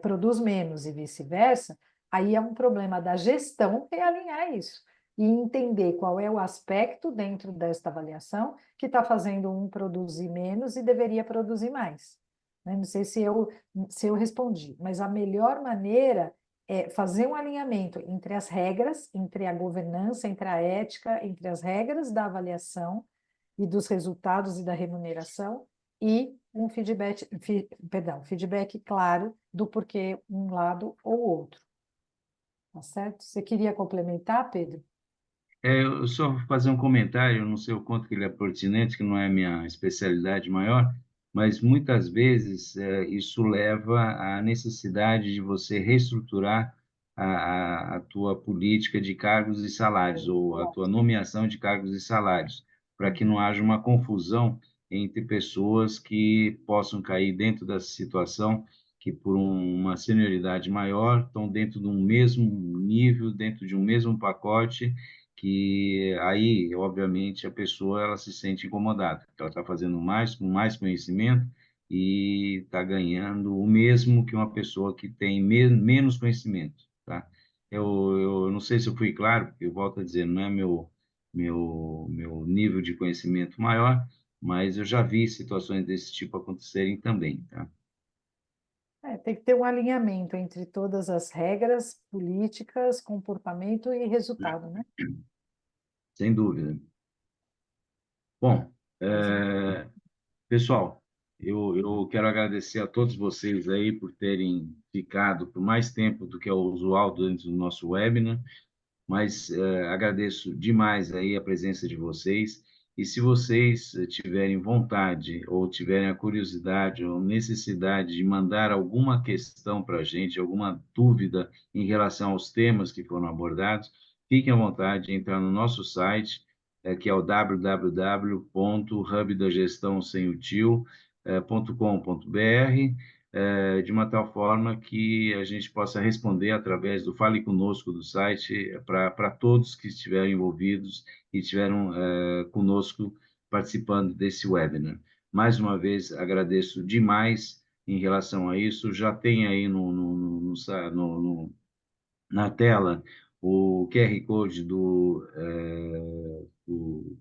produz menos e vice-versa, aí é um problema da gestão realinhar isso e entender qual é o aspecto dentro desta avaliação que está fazendo um produzir menos e deveria produzir mais. Né? Não sei se eu respondi, mas a melhor maneira é fazer um alinhamento entre as regras, entre a governança, entre a ética, entre as regras da avaliação e dos resultados e da remuneração e um feedback claro do porquê um lado ou outro. Tá certo? Você queria complementar, Pedro? Eu só fazer um comentário, não sei o quanto que ele é pertinente, que não é a minha especialidade maior, mas muitas vezes isso leva à necessidade de você reestruturar a tua política de cargos e salários, ou a tua nomeação de cargos e salários, para que não haja uma confusão entre pessoas que possam cair dentro dessa situação, que por uma senioridade maior estão dentro de um mesmo nível, dentro de um mesmo pacote, que aí, obviamente, a pessoa ela se sente incomodada, porque ela está fazendo mais, com mais conhecimento e está ganhando o mesmo que uma pessoa que tem menos conhecimento, tá? Eu não sei se eu fui claro, porque eu volto a dizer, não é meu nível de conhecimento maior, mas eu já vi situações desse tipo acontecerem também, tá? Tem que ter um alinhamento entre todas as regras, políticas, comportamento e resultado, né? Sem dúvida. Bom, Mas, pessoal, eu quero agradecer a todos vocês aí por terem ficado por mais tempo do que é o usual durante o nosso webinar, mas agradeço demais aí a presença de vocês. E se vocês tiverem vontade ou tiverem a curiosidade ou necessidade de mandar alguma questão para a gente, alguma dúvida em relação aos temas que foram abordados, fiquem à vontade de entrar no nosso site, que é o www.hubdagestãosemutio.com.br, de uma tal forma que a gente possa responder através do Fale Conosco do site para todos que estiverem envolvidos e estiveram conosco participando desse webinar. Mais uma vez, agradeço demais em relação a isso. Já tem aí na tela o QR Code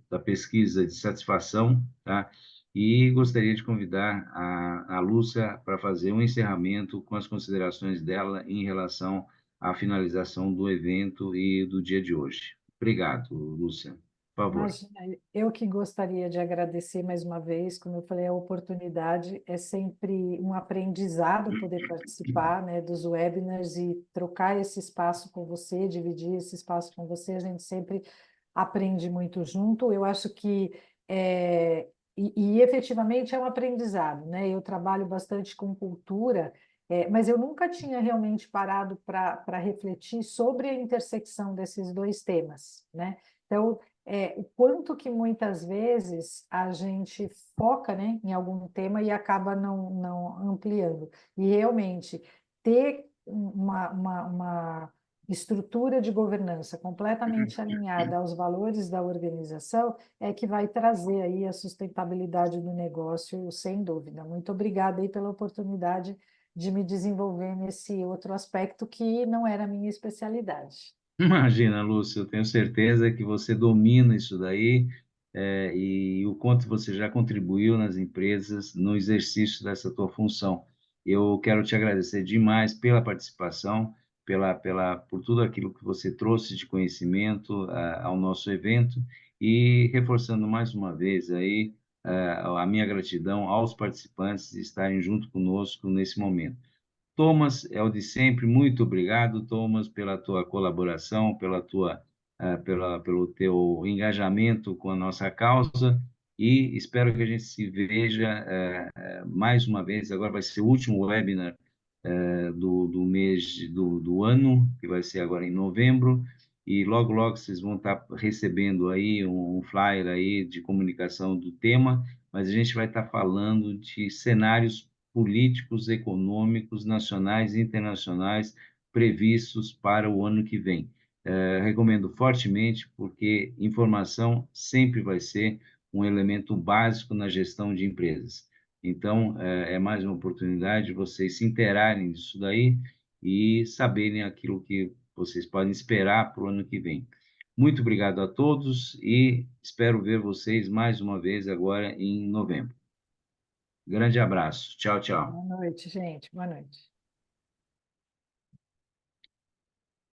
da pesquisa de satisfação, tá? E gostaria de convidar a Lúcia para fazer um encerramento com as considerações dela em relação à finalização do evento e do dia de hoje. Obrigado, Lúcia. Por favor. imagina, eu que gostaria de agradecer mais uma vez, como eu falei, a oportunidade é sempre um aprendizado poder participar, né, dos webinars e trocar esse espaço com você, dividir esse espaço com você, a gente sempre aprende muito junto. Eu acho que efetivamente é um aprendizado, né? Eu trabalho bastante com cultura, mas eu nunca tinha realmente parado para refletir sobre a intersecção desses dois temas, né? Então, o quanto que muitas vezes a gente foca, né, em algum tema e acaba não ampliando. E realmente ter uma estrutura de governança completamente alinhada aos valores da organização é que vai trazer aí a sustentabilidade do negócio, sem dúvida. Muito obrigada aí pela oportunidade de me desenvolver nesse outro aspecto que não era a minha especialidade. Imagina, Lúcia, eu tenho certeza que você domina isso daí, e o quanto você já contribuiu nas empresas no exercício dessa tua função. Eu quero te agradecer demais pela participação, por tudo aquilo que você trouxe de conhecimento, ao nosso evento e reforçando mais uma vez aí, a minha gratidão aos participantes de estarem junto conosco nesse momento. Thomas, é o de sempre, muito obrigado, Thomas, pela tua colaboração, pelo teu engajamento com a nossa causa, e espero que a gente se veja mais uma vez. Agora vai ser o último webinar do mês do ano, que vai ser agora em novembro, e logo logo vocês vão estar recebendo aí um flyer aí de comunicação do tema, mas a gente vai estar falando de cenários políticos, econômicos, nacionais e internacionais previstos para o ano que vem. Recomendo fortemente, porque informação sempre vai ser um elemento básico na gestão de empresas. Então, é mais uma oportunidade de vocês se inteirarem disso daí e saberem aquilo que vocês podem esperar para o ano que vem. Muito obrigado a todos e espero ver vocês mais uma vez agora em novembro. Grande abraço. Tchau, tchau. Boa noite, gente. Boa noite.